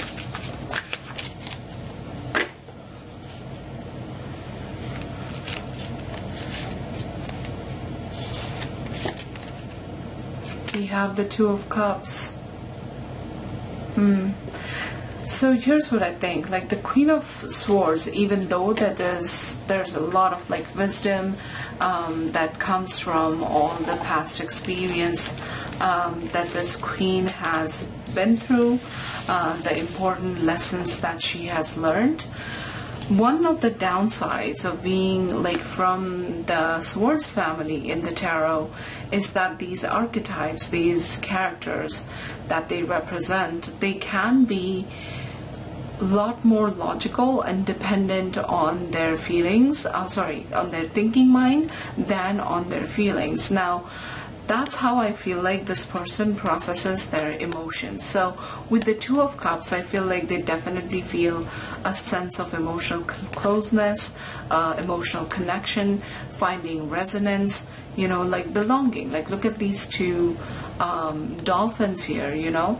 We have the Two of Cups. So here's what I think, like the Queen of Swords, even though that there's a lot of like wisdom that comes from all the past experience that this Queen has been through, the important lessons that she has learned. One of the downsides of being like from the Swords family in the tarot is that these archetypes, these characters that they represent, they can be a lot more logical and dependent on their feelings, on their thinking mind than on their feelings. Now, that's how I feel like this person processes their emotions. So with the Two of Cups, I feel like they definitely feel a sense of emotional closeness, emotional connection, finding resonance, you know, like belonging. Like look at these two dolphins here, you know.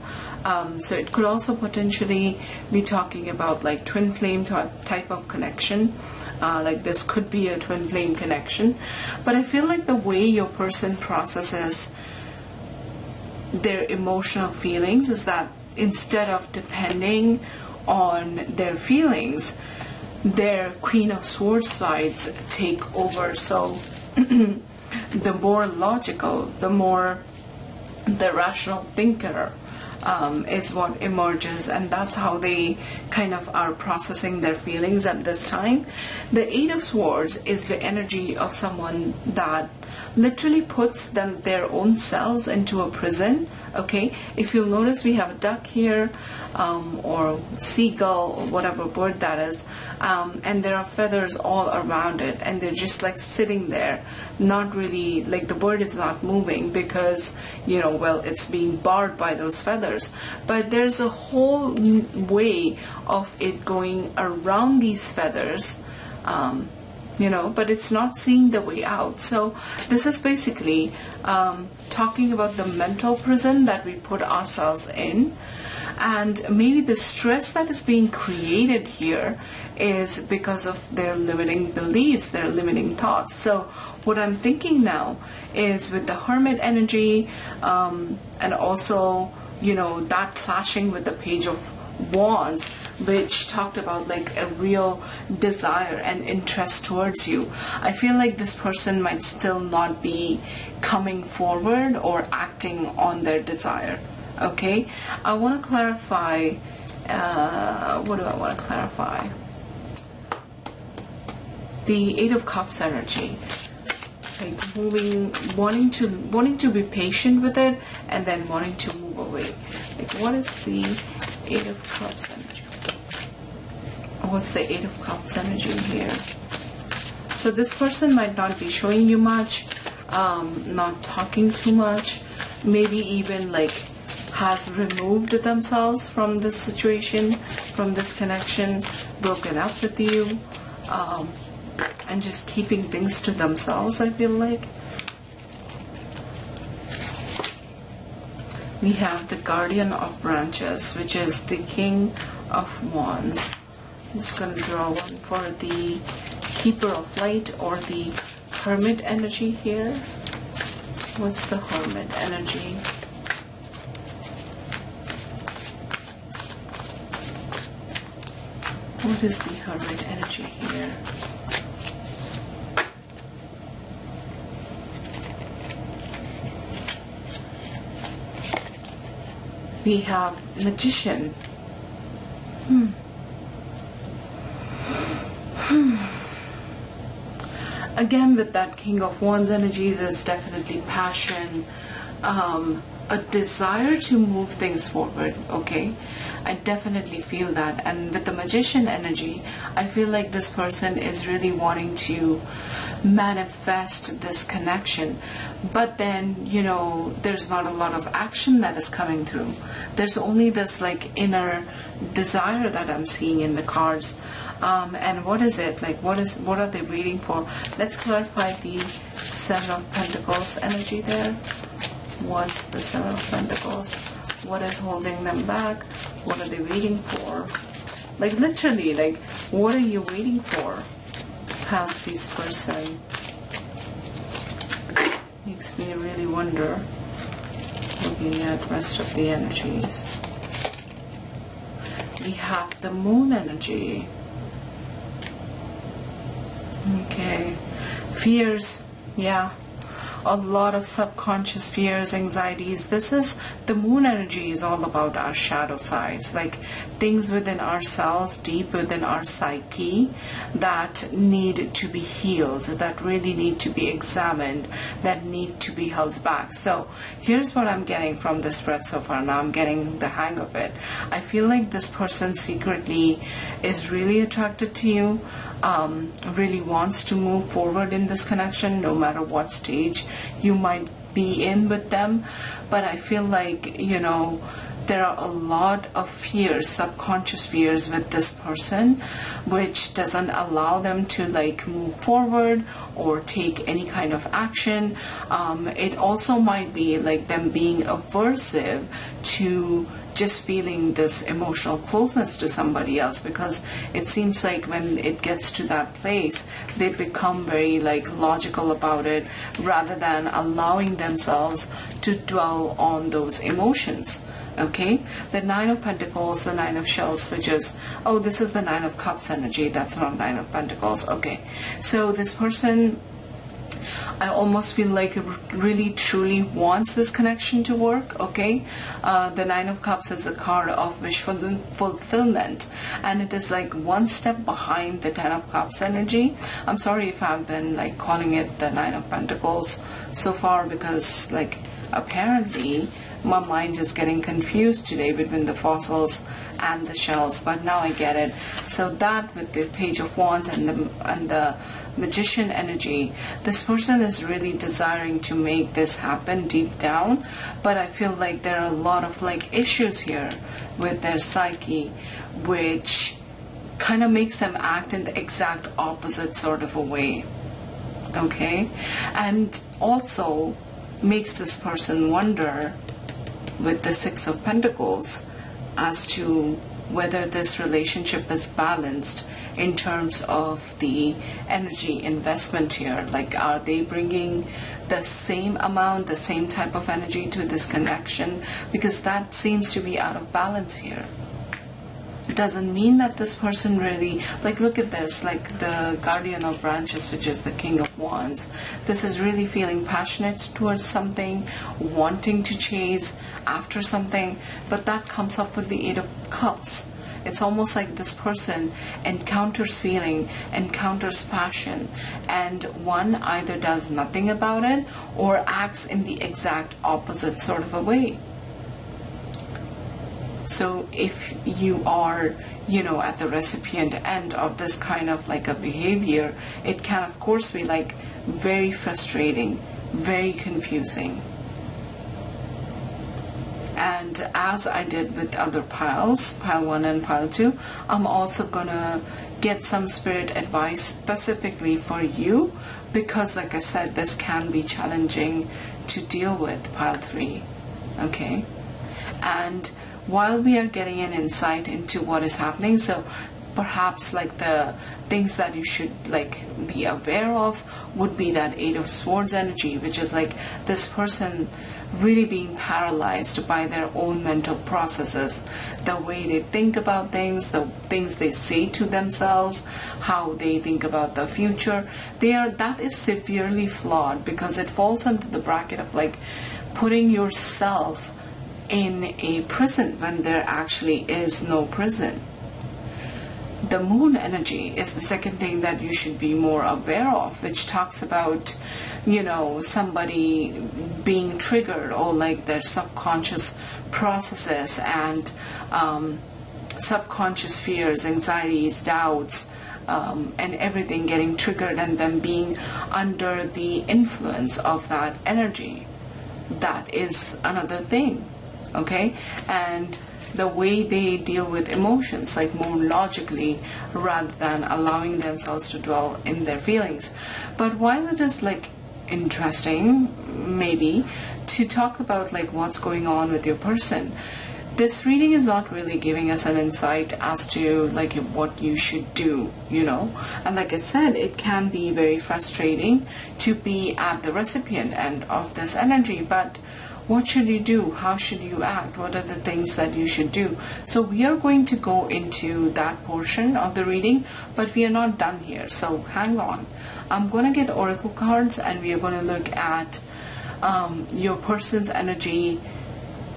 So it could also potentially be talking about like twin flame type of connection. Like this could be a twin flame connection, but I feel like the way your person processes their emotional feelings is that instead of depending on their feelings, their Queen of Swords sides take over. So the more logical, the more the rational thinker is what emerges, and that's how they kind of are processing their feelings at this time. The Eight of Swords is the energy of someone that literally puts their own selves into a prison. Okay, if you'll notice, we have a duck here, or seagull, or whatever bird that is, and there are feathers all around it, and they're just like sitting there, not really, like the bird is not moving because, you know, well, it's being barred by those feathers, but there's a whole way of it going around these feathers, you know, but it's not seeing the way out. So this is basically talking about the mental prison that we put ourselves in, and maybe the stress that is being created here is because of their limiting beliefs, their limiting thoughts. So what I'm thinking now is with the Hermit energy, and also, you know, that clashing with the Page of Wands, which talked about like a real desire and interest towards you. I feel like this person might still not be coming forward or acting on their desire. Okay, I want to clarify, what do I want to clarify? The Eight of Cups energy, like moving, wanting to be patient with it, and then wanting to move away. Like what is the Eight of Cups energy? What's the Eight of Cups energy here? So this person might not be showing you much, not talking too much, maybe even like has removed themselves from this situation, from this connection, broken up with you, and just keeping things to themselves, I feel like. We have the Guardian of Branches, which is the King of Wands. I'm just going to draw one for the Keeper of Light or the Hermit energy here. What's the Hermit energy? What is the Hermit energy here? We have Magician. Again, with that King of Wands energy, there's definitely passion, a desire to move things forward, okay? I definitely feel that. And with the Magician energy, I feel like this person is really wanting to manifest this connection, but then, you know, there's not a lot of action that is coming through. There's only this like inner desire that I'm seeing in the cards. And what is it like? What are they waiting for? Let's clarify the Seven of Pentacles energy there. What's the Seven of Pentacles? What is holding them back? What are they waiting for? Like literally, like what are you waiting for? Half-piece person. Makes me really wonder, looking at the rest of the energies. We have the Moon energy. Okay. Fears. Yeah. A lot of subconscious fears, anxieties. This is the Moon energy is all about our shadow sides, like things within ourselves, deep within our psyche, that need to be healed, that really need to be examined, that need to be held back. So here's what I'm getting from this spread so far. Now I'm getting the hang of it. I feel like this person secretly is really attracted to you, really wants to move forward in this connection, no matter what stage you might be in with them. But I feel like, you know, there are a lot of fears, subconscious fears with this person, which doesn't allow them to like move forward or take any kind of action. It also might be like them being aversive to just feeling this emotional closeness to somebody else, because it seems like when it gets to that place, they become very like logical about it rather than allowing themselves to dwell on those emotions. Okay, the Nine of Pentacles, the Nine of Shells, which is, oh, this is the Nine of Cups energy. That's not Nine of Pentacles. Okay, so this person, I almost feel like it really truly wants this connection to work. Okay, the Nine of Cups is a card of wish fulfillment, and it is like one step behind the Ten of Cups energy. I'm sorry if I've been like calling it the Nine of Pentacles so far, because like apparently my mind is getting confused today between the fossils and the shells, but now I get it. So that with the Page of Wands and the Magician energy, this person is really desiring to make this happen deep down, but I feel like there are a lot of like issues here with their psyche, which kind of makes them act in the exact opposite sort of a way. Okay, and also makes this person wonder with the Six of Pentacles as to whether this relationship is balanced in terms of the energy investment here. Like, are they bringing the same amount, the same type of energy to this connection? Because that seems to be out of balance here. It doesn't mean that this person really, like, look at this, like the Guardian of Branches, which is the King of Wands. This is really feeling passionate towards something, wanting to chase after something, but that comes up with the Eight of Cups. It's almost like this person encounters feeling, encounters passion, and one either does nothing about it or acts in the exact opposite sort of a way. So if you are, you know, at the recipient end of this kind of like a behavior, it can of course be like very frustrating, very confusing. And as I did with other piles, pile 1 and pile 2, I'm also gonna get some spirit advice specifically for you, because like I said, this can be challenging to deal with, pile 3. Okay, and while we are getting an insight into what is happening, so perhaps like the things that you should like be aware of would be that Eight of Swords energy, which is like this person really being paralyzed by their own mental processes, the way they think about things, the things they say to themselves, how they think about the future. That is severely flawed, because it falls into the bracket of like putting yourself in a prison when there actually is no prison. the moon energy is the second thing that you should be more aware of, which talks about, you know, somebody being triggered, or like their subconscious processes and subconscious fears, anxieties, doubts, and everything getting triggered, and them being under the influence of that energy. That is another thing, okay? And the way they deal with emotions, like more logically rather than allowing themselves to dwell in their feelings. But while it is like interesting maybe to talk about like what's going on with your person, this reading is not really giving us an insight as to like what you should do, you know. And like I said, it can be very frustrating to be at the recipient end of this energy, but what should you do? How should you act? What are the things that you should do? So we are going to go into that portion of the reading, but we are not done here. So hang on. I'm going to get oracle cards, and we are going to look at your person's energy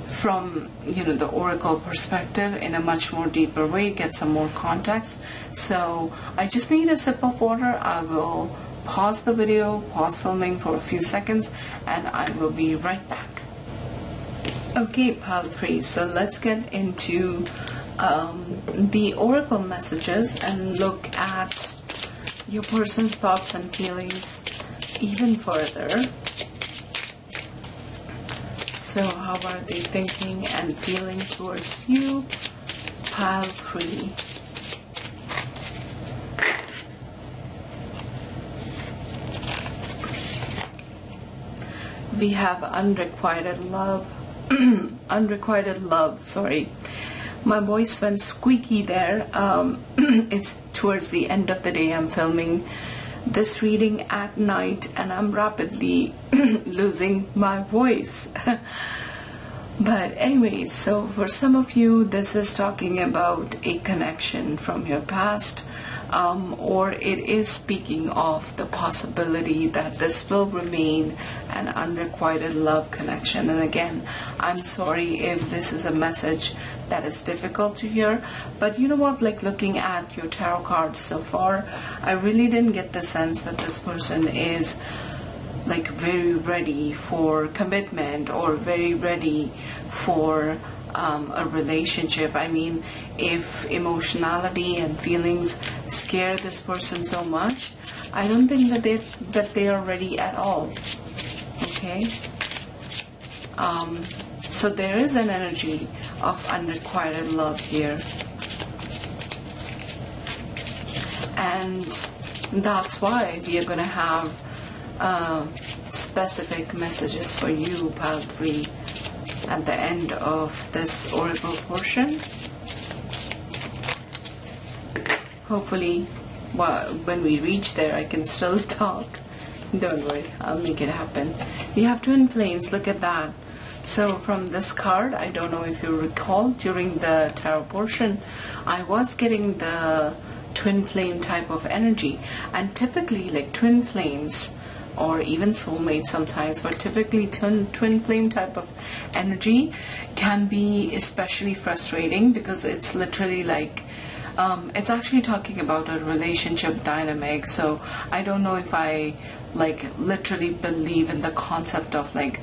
from, you know, the oracle perspective in a much more deeper way, get some more context. So I just need a sip of water. I will pause the video, pause filming for a few seconds, and I will be right back. Okay, pile 3, so let's get into the oracle messages and look at your person's thoughts and feelings even further. So how are they thinking and feeling towards you? Pile 3. We have unrequited love. Unrequited love, sorry. My voice went squeaky there. It's towards the end of the day. I'm filming this reading at night, and I'm rapidly losing my voice. But anyways, so for some of you, this is talking about a connection from your past, or it is speaking of the possibility that this will remain an unrequited love connection. And again, I'm sorry if this is a message that is difficult to hear, but you know what, like looking at your tarot cards so far, I really didn't get the sense that this person is like very ready for commitment or very ready for a relationship. I mean, if emotionality and feelings scare this person so much, I don't think that they are ready at all. Okay, so there is an energy of unrequited love here, and that's why we are going to have specific messages for you, pile 3, at the end of this oracle portion. Hopefully, when we reach there, I can still talk. Don't worry, I'll make it happen. You have twin flames, look at that. So from this card, I don't know if you recall, during the tarot portion, I was getting the twin flame type of energy. And typically, like twin flames, or even soulmates sometimes, but typically twin flame type of energy can be especially frustrating, because it's literally like, it's actually talking about a relationship dynamic. So I don't know if I like literally believe in the concept of like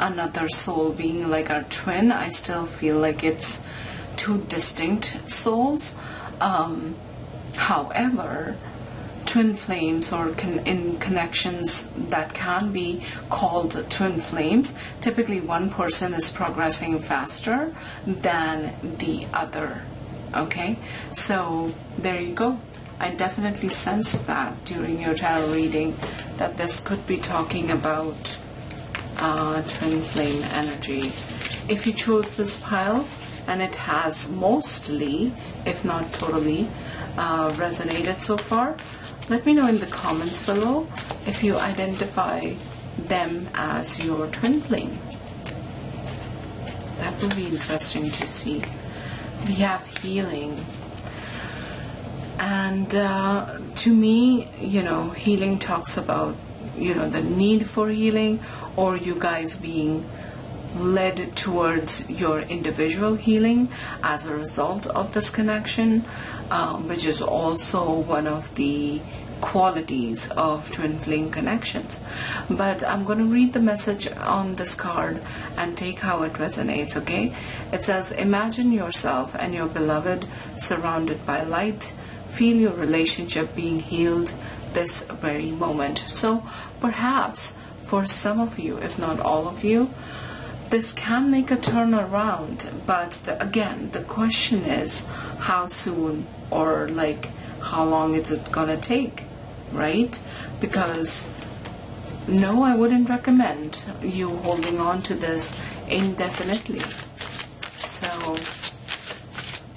another soul being like our twin. I still feel like it's two distinct souls. However, twin flames, or in connections that can be called twin flames, typically one person is progressing faster than the other. Okay, so there you go. I definitely sensed that during your tarot reading, that this could be talking about twin flame energy. If you chose this pile and it has mostly, if not totally, resonated so far, let me know in the comments below if you identify them as your twin flame. That will be interesting to see. We have healing. And to me, you know, healing talks about, you know, the need for healing, or you guys being led towards your individual healing as a result of this connection, which is also one of the qualities of twin flame connections. But I'm going to read the message on this card and take how it resonates, okay? It says, imagine yourself and your beloved surrounded by light. Feel your relationship being healed this very moment. So perhaps for some of you, if not all of you, this can make a turnaround. But again, the question is how soon, or like how long is it gonna take, right? Because no, I wouldn't recommend you holding on to this indefinitely. So,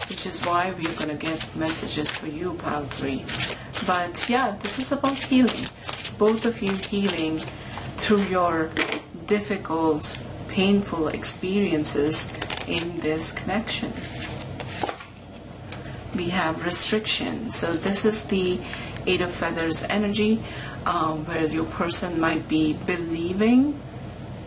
which is why we're gonna get messages for you, pile 3. But yeah, this is about healing. Both of you healing through your difficult, painful experiences in this connection. We have restriction. So this is the 8 of Feathers energy, where your person might be believing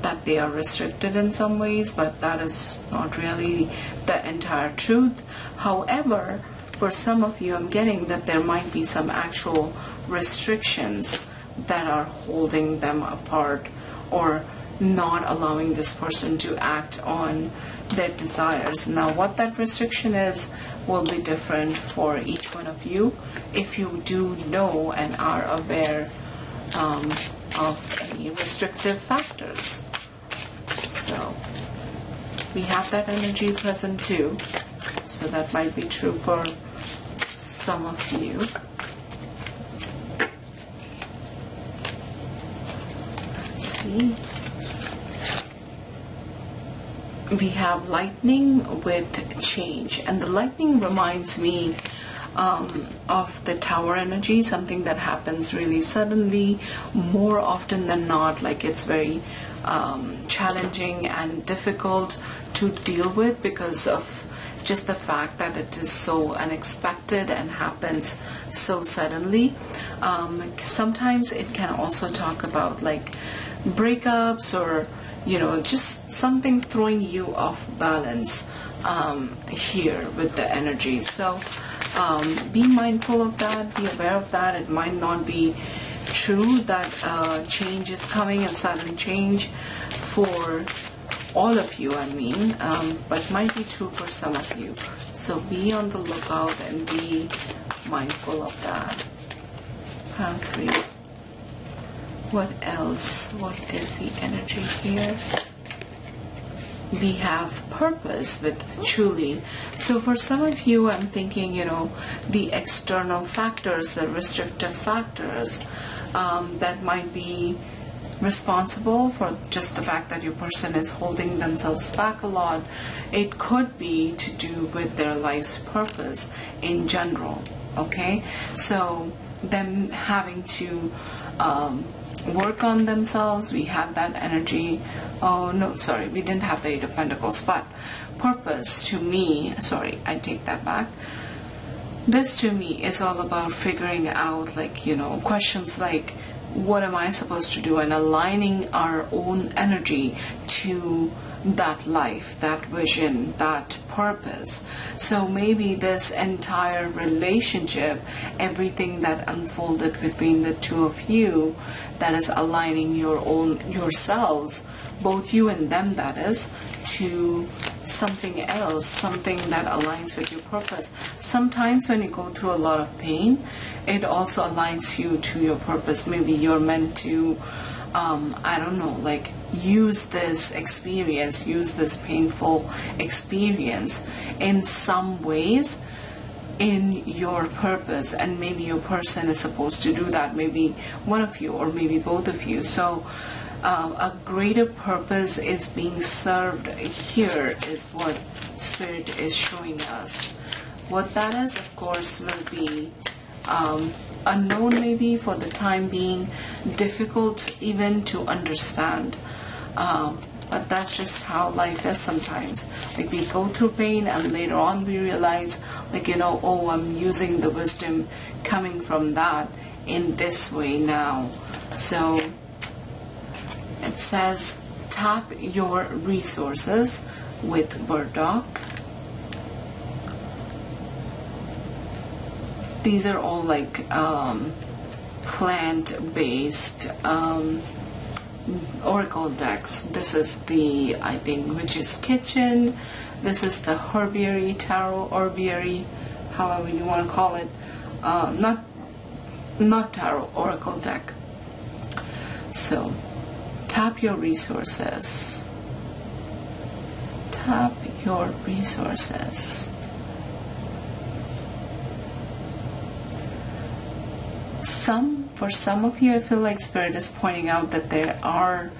that they are restricted in some ways, but that is not really the entire truth. However, for some of you, I'm getting that there might be some actual restrictions that are holding them apart or not allowing this person to act on their desires. Now, what that restriction is will be different for each one of you if you do know and are aware of any restrictive factors. So we have that energy present too, so that might be true for some of you. Let's see. We have lightning with change, and the lightning reminds me of the Tower energy, something that happens really suddenly, more often than not. Like, it's very challenging and difficult to deal with because of just the fact that it is so unexpected and happens so suddenly. Sometimes it can also talk about like breakups, or just something throwing you off balance here with the energy. So be mindful of that, be aware of that. It might not be true that change is coming, and sudden change for all of you, but might be true for some of you. So be on the lookout and be mindful of that. Pile 3. What else? What is the energy here? We have purpose with truly. So for some of you, I'm thinking, the external factors, the restrictive factors that might be responsible for just the fact that your person is holding themselves back a lot. It could be to do with their life's purpose in general, okay? So them having to work on themselves. We have that energy. Oh no, sorry, we didn't have the 8 of Pentacles, but purpose to me, sorry, I take that back. This to me is all about figuring out, like, questions like, what am I supposed to do, and aligning our own energy to that life, that vision, that purpose. So maybe this entire relationship, everything that unfolded between the two of you, that is aligning yourselves, both you and them, that is, to something else, something that aligns with your purpose. Sometimes when you go through a lot of pain, it also aligns you to your purpose. Maybe you're meant to I don't know, like, use this experience, use this painful experience in some ways in your purpose, and maybe your person is supposed to do that, maybe one of you or maybe both of you. So a greater purpose is being served here, is what Spirit is showing us. What that is, of course, will be unknown maybe for the time being, difficult even to understand, but that's just how life is sometimes. Like, we go through pain and later on we realize, like, oh, I'm using the wisdom coming from that in this way now. So it says tap your resources with burdock. These are all like plant-based oracle decks. This is the, I think, Witch's Kitchen. This is the Herbiary Tarot, Herbiary, however you want to call it. Not tarot, oracle deck. So tap your resources. Tap your resources. For some of you, I feel like Spirit is pointing out that there are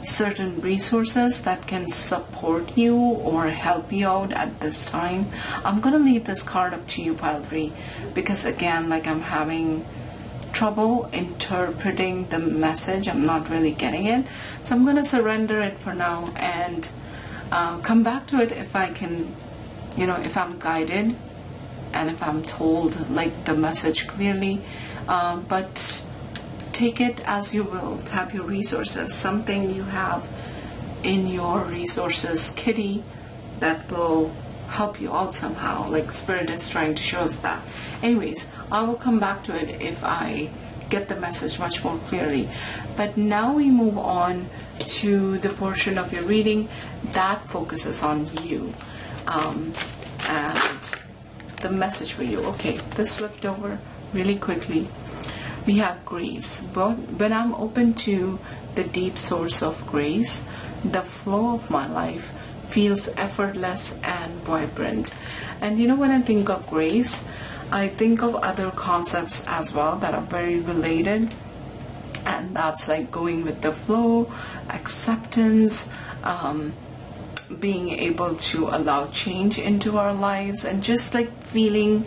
certain resources that can support you or help you out at this time. I'm going to leave this card up to you, pile 3, because again, like, I'm having trouble interpreting the message. I'm not really getting it. So I'm going to surrender it for now and come back to it if I can, you know, if I'm guided and if I'm told like the message clearly. But take it as you will. Tap your resources. Something you have in your resources kitty that will help you out somehow. Like Spirit is trying to show us that. Anyways, I will come back to it if I get the message much more clearly. But now we move on to the portion of your reading that focuses on you and the message for you. Okay, this flipped over really quickly. We have grace. But when I'm open to the deep source of grace, the flow of my life feels effortless and vibrant. And you know, when I think of grace, I think of other concepts as well that are very related, and that's like going with the flow, acceptance, being able to allow change into our lives, and just like feeling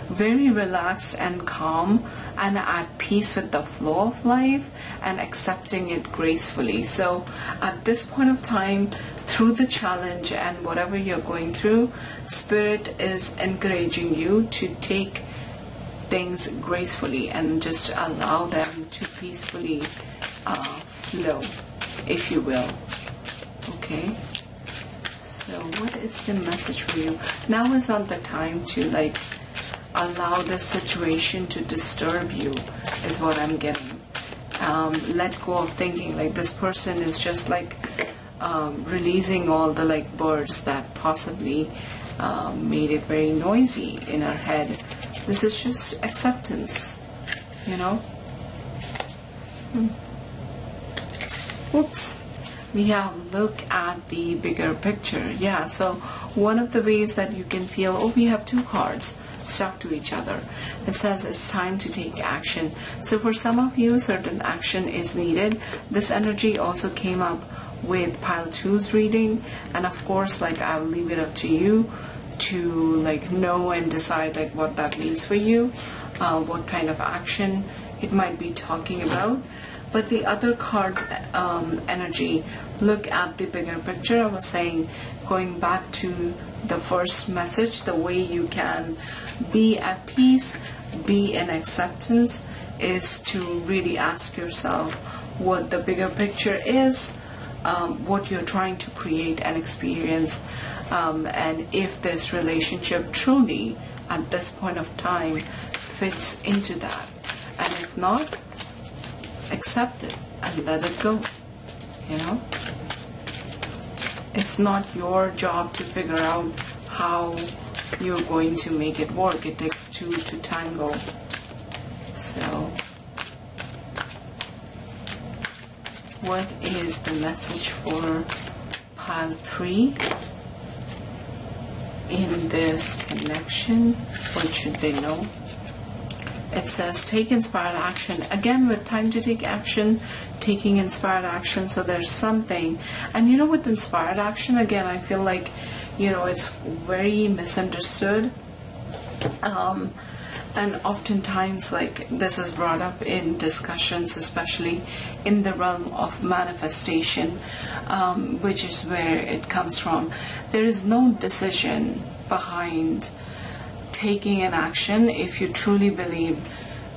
very relaxed and calm and at peace with the flow of life and accepting it gracefully. So at this point of time, through the challenge and whatever you're going through, Spirit is encouraging you to take things gracefully and just allow them to peacefully flow, if you will. Okay, so what is the message for you? Now is not the time to like allow this situation to disturb you, is what I'm getting. Let go of thinking like this person is just like releasing all the like birds that possibly made it very noisy in our head. This is just acceptance, you know. Whoops. We have look at the bigger picture. Yeah, so one of the ways that you can feel, oh, we have 2 cards stuck to each other. It says it's time to take action. So for some of you, certain action is needed. This energy also came up with pile 2's reading, and of course, like, I'll leave it up to you to like know and decide like what that means for you, what kind of action it might be talking about. But the other card's energy, look at the bigger picture. I was saying, going back to the first message, the way you can be at peace, be in acceptance, is to really ask yourself what the bigger picture is, what you're trying to create and experience, and if this relationship truly at this point of time fits into that. And if not, accept it and let it go. You know, it's not your job to figure out how you're going to make it work. It takes 2 to tango. So what is the message for pile 3 in this connection? What should they know? It says take inspired action. Again, with time to take action, taking inspired action. So there's something, and you know, with inspired action, again, I feel like, you know, it's very misunderstood. And oftentimes, like, this is brought up in discussions, especially in the realm of manifestation, which is where it comes from. There is no decision behind taking an action if you truly believe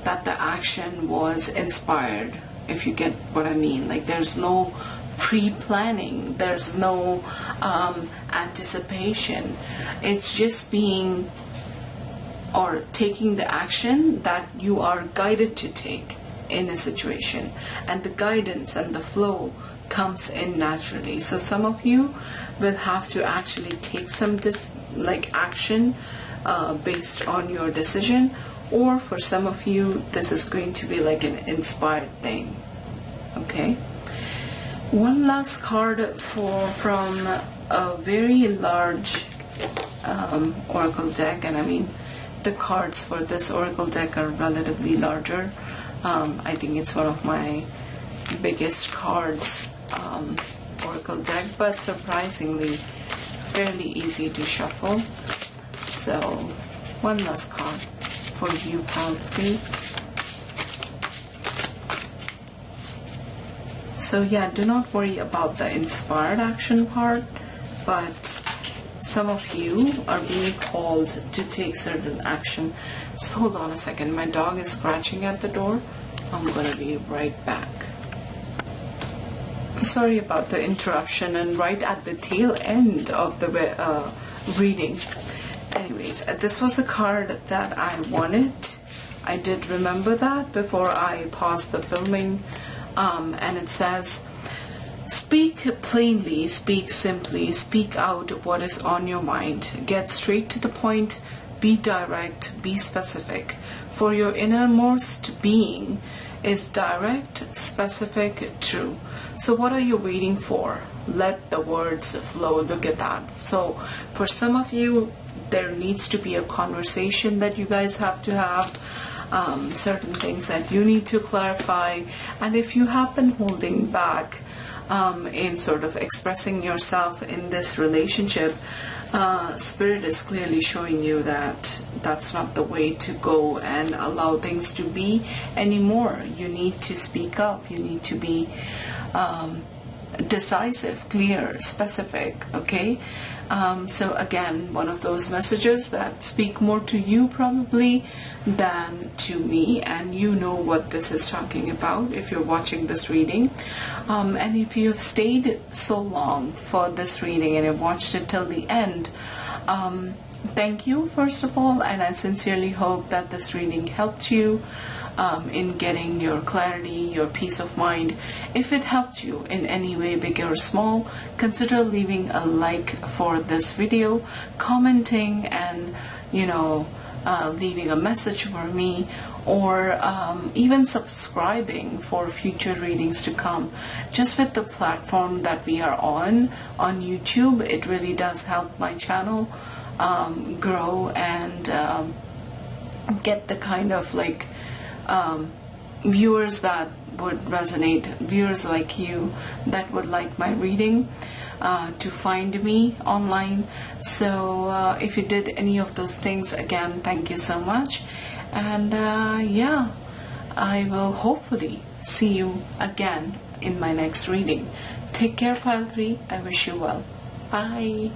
that the action was inspired, if you get what I mean. Like, there's no pre-planning, there's no anticipation. It's just being or taking the action that you are guided to take in a situation, and the guidance and the flow comes in naturally. So some of you will have to actually take some action based on your decision, or for some of you this is going to be like an inspired thing. Okay, one last card from a very large oracle deck, and I mean the cards for this oracle deck are relatively larger. I think it's one of my biggest cards oracle deck, but surprisingly fairly easy to shuffle. So one last card for you, pile 3. So yeah, do not worry about the inspired action part, but some of you are being called to take certain action. Just hold on a second, my dog is scratching at the door. I'm gonna be right back. Sorry about the interruption, and right at the tail end of the reading. Anyways, this was the card that I wanted. I did remember that before I paused the filming, and it says, speak plainly, speak simply, speak out what is on your mind. Get straight to the point, be direct, be specific. For your innermost being is direct, specific, true. So what are you waiting for? Let the words flow. Look at that. So for some of you, there needs to be a conversation that you guys have to have. Certain things that you need to clarify, and if you have been holding back in sort of expressing yourself in this relationship, Spirit is clearly showing you that that's not the way to go and allow things to be anymore. You need to speak up. You need to be decisive, clear, specific. Okay, so again, one of those messages that speak more to you probably than to me, and you know what this is talking about if you're watching this reading. And if you have stayed so long for this reading and have watched it till the end, thank you first of all, and I sincerely hope that this reading helped you in getting your clarity, your peace of mind. If it helped you in any way, big or small, consider leaving a like for this video, commenting, and leaving a message for me, or even subscribing for future readings to come. Just with the platform that we are on YouTube, it really does help my channel grow and get the kind of viewers that would resonate, viewers like you that would like my reading, to find me online. So if you did any of those things, again, thank you so much. And yeah, I will hopefully see you again in my next reading. Take care, pile 3. I wish you well. Bye.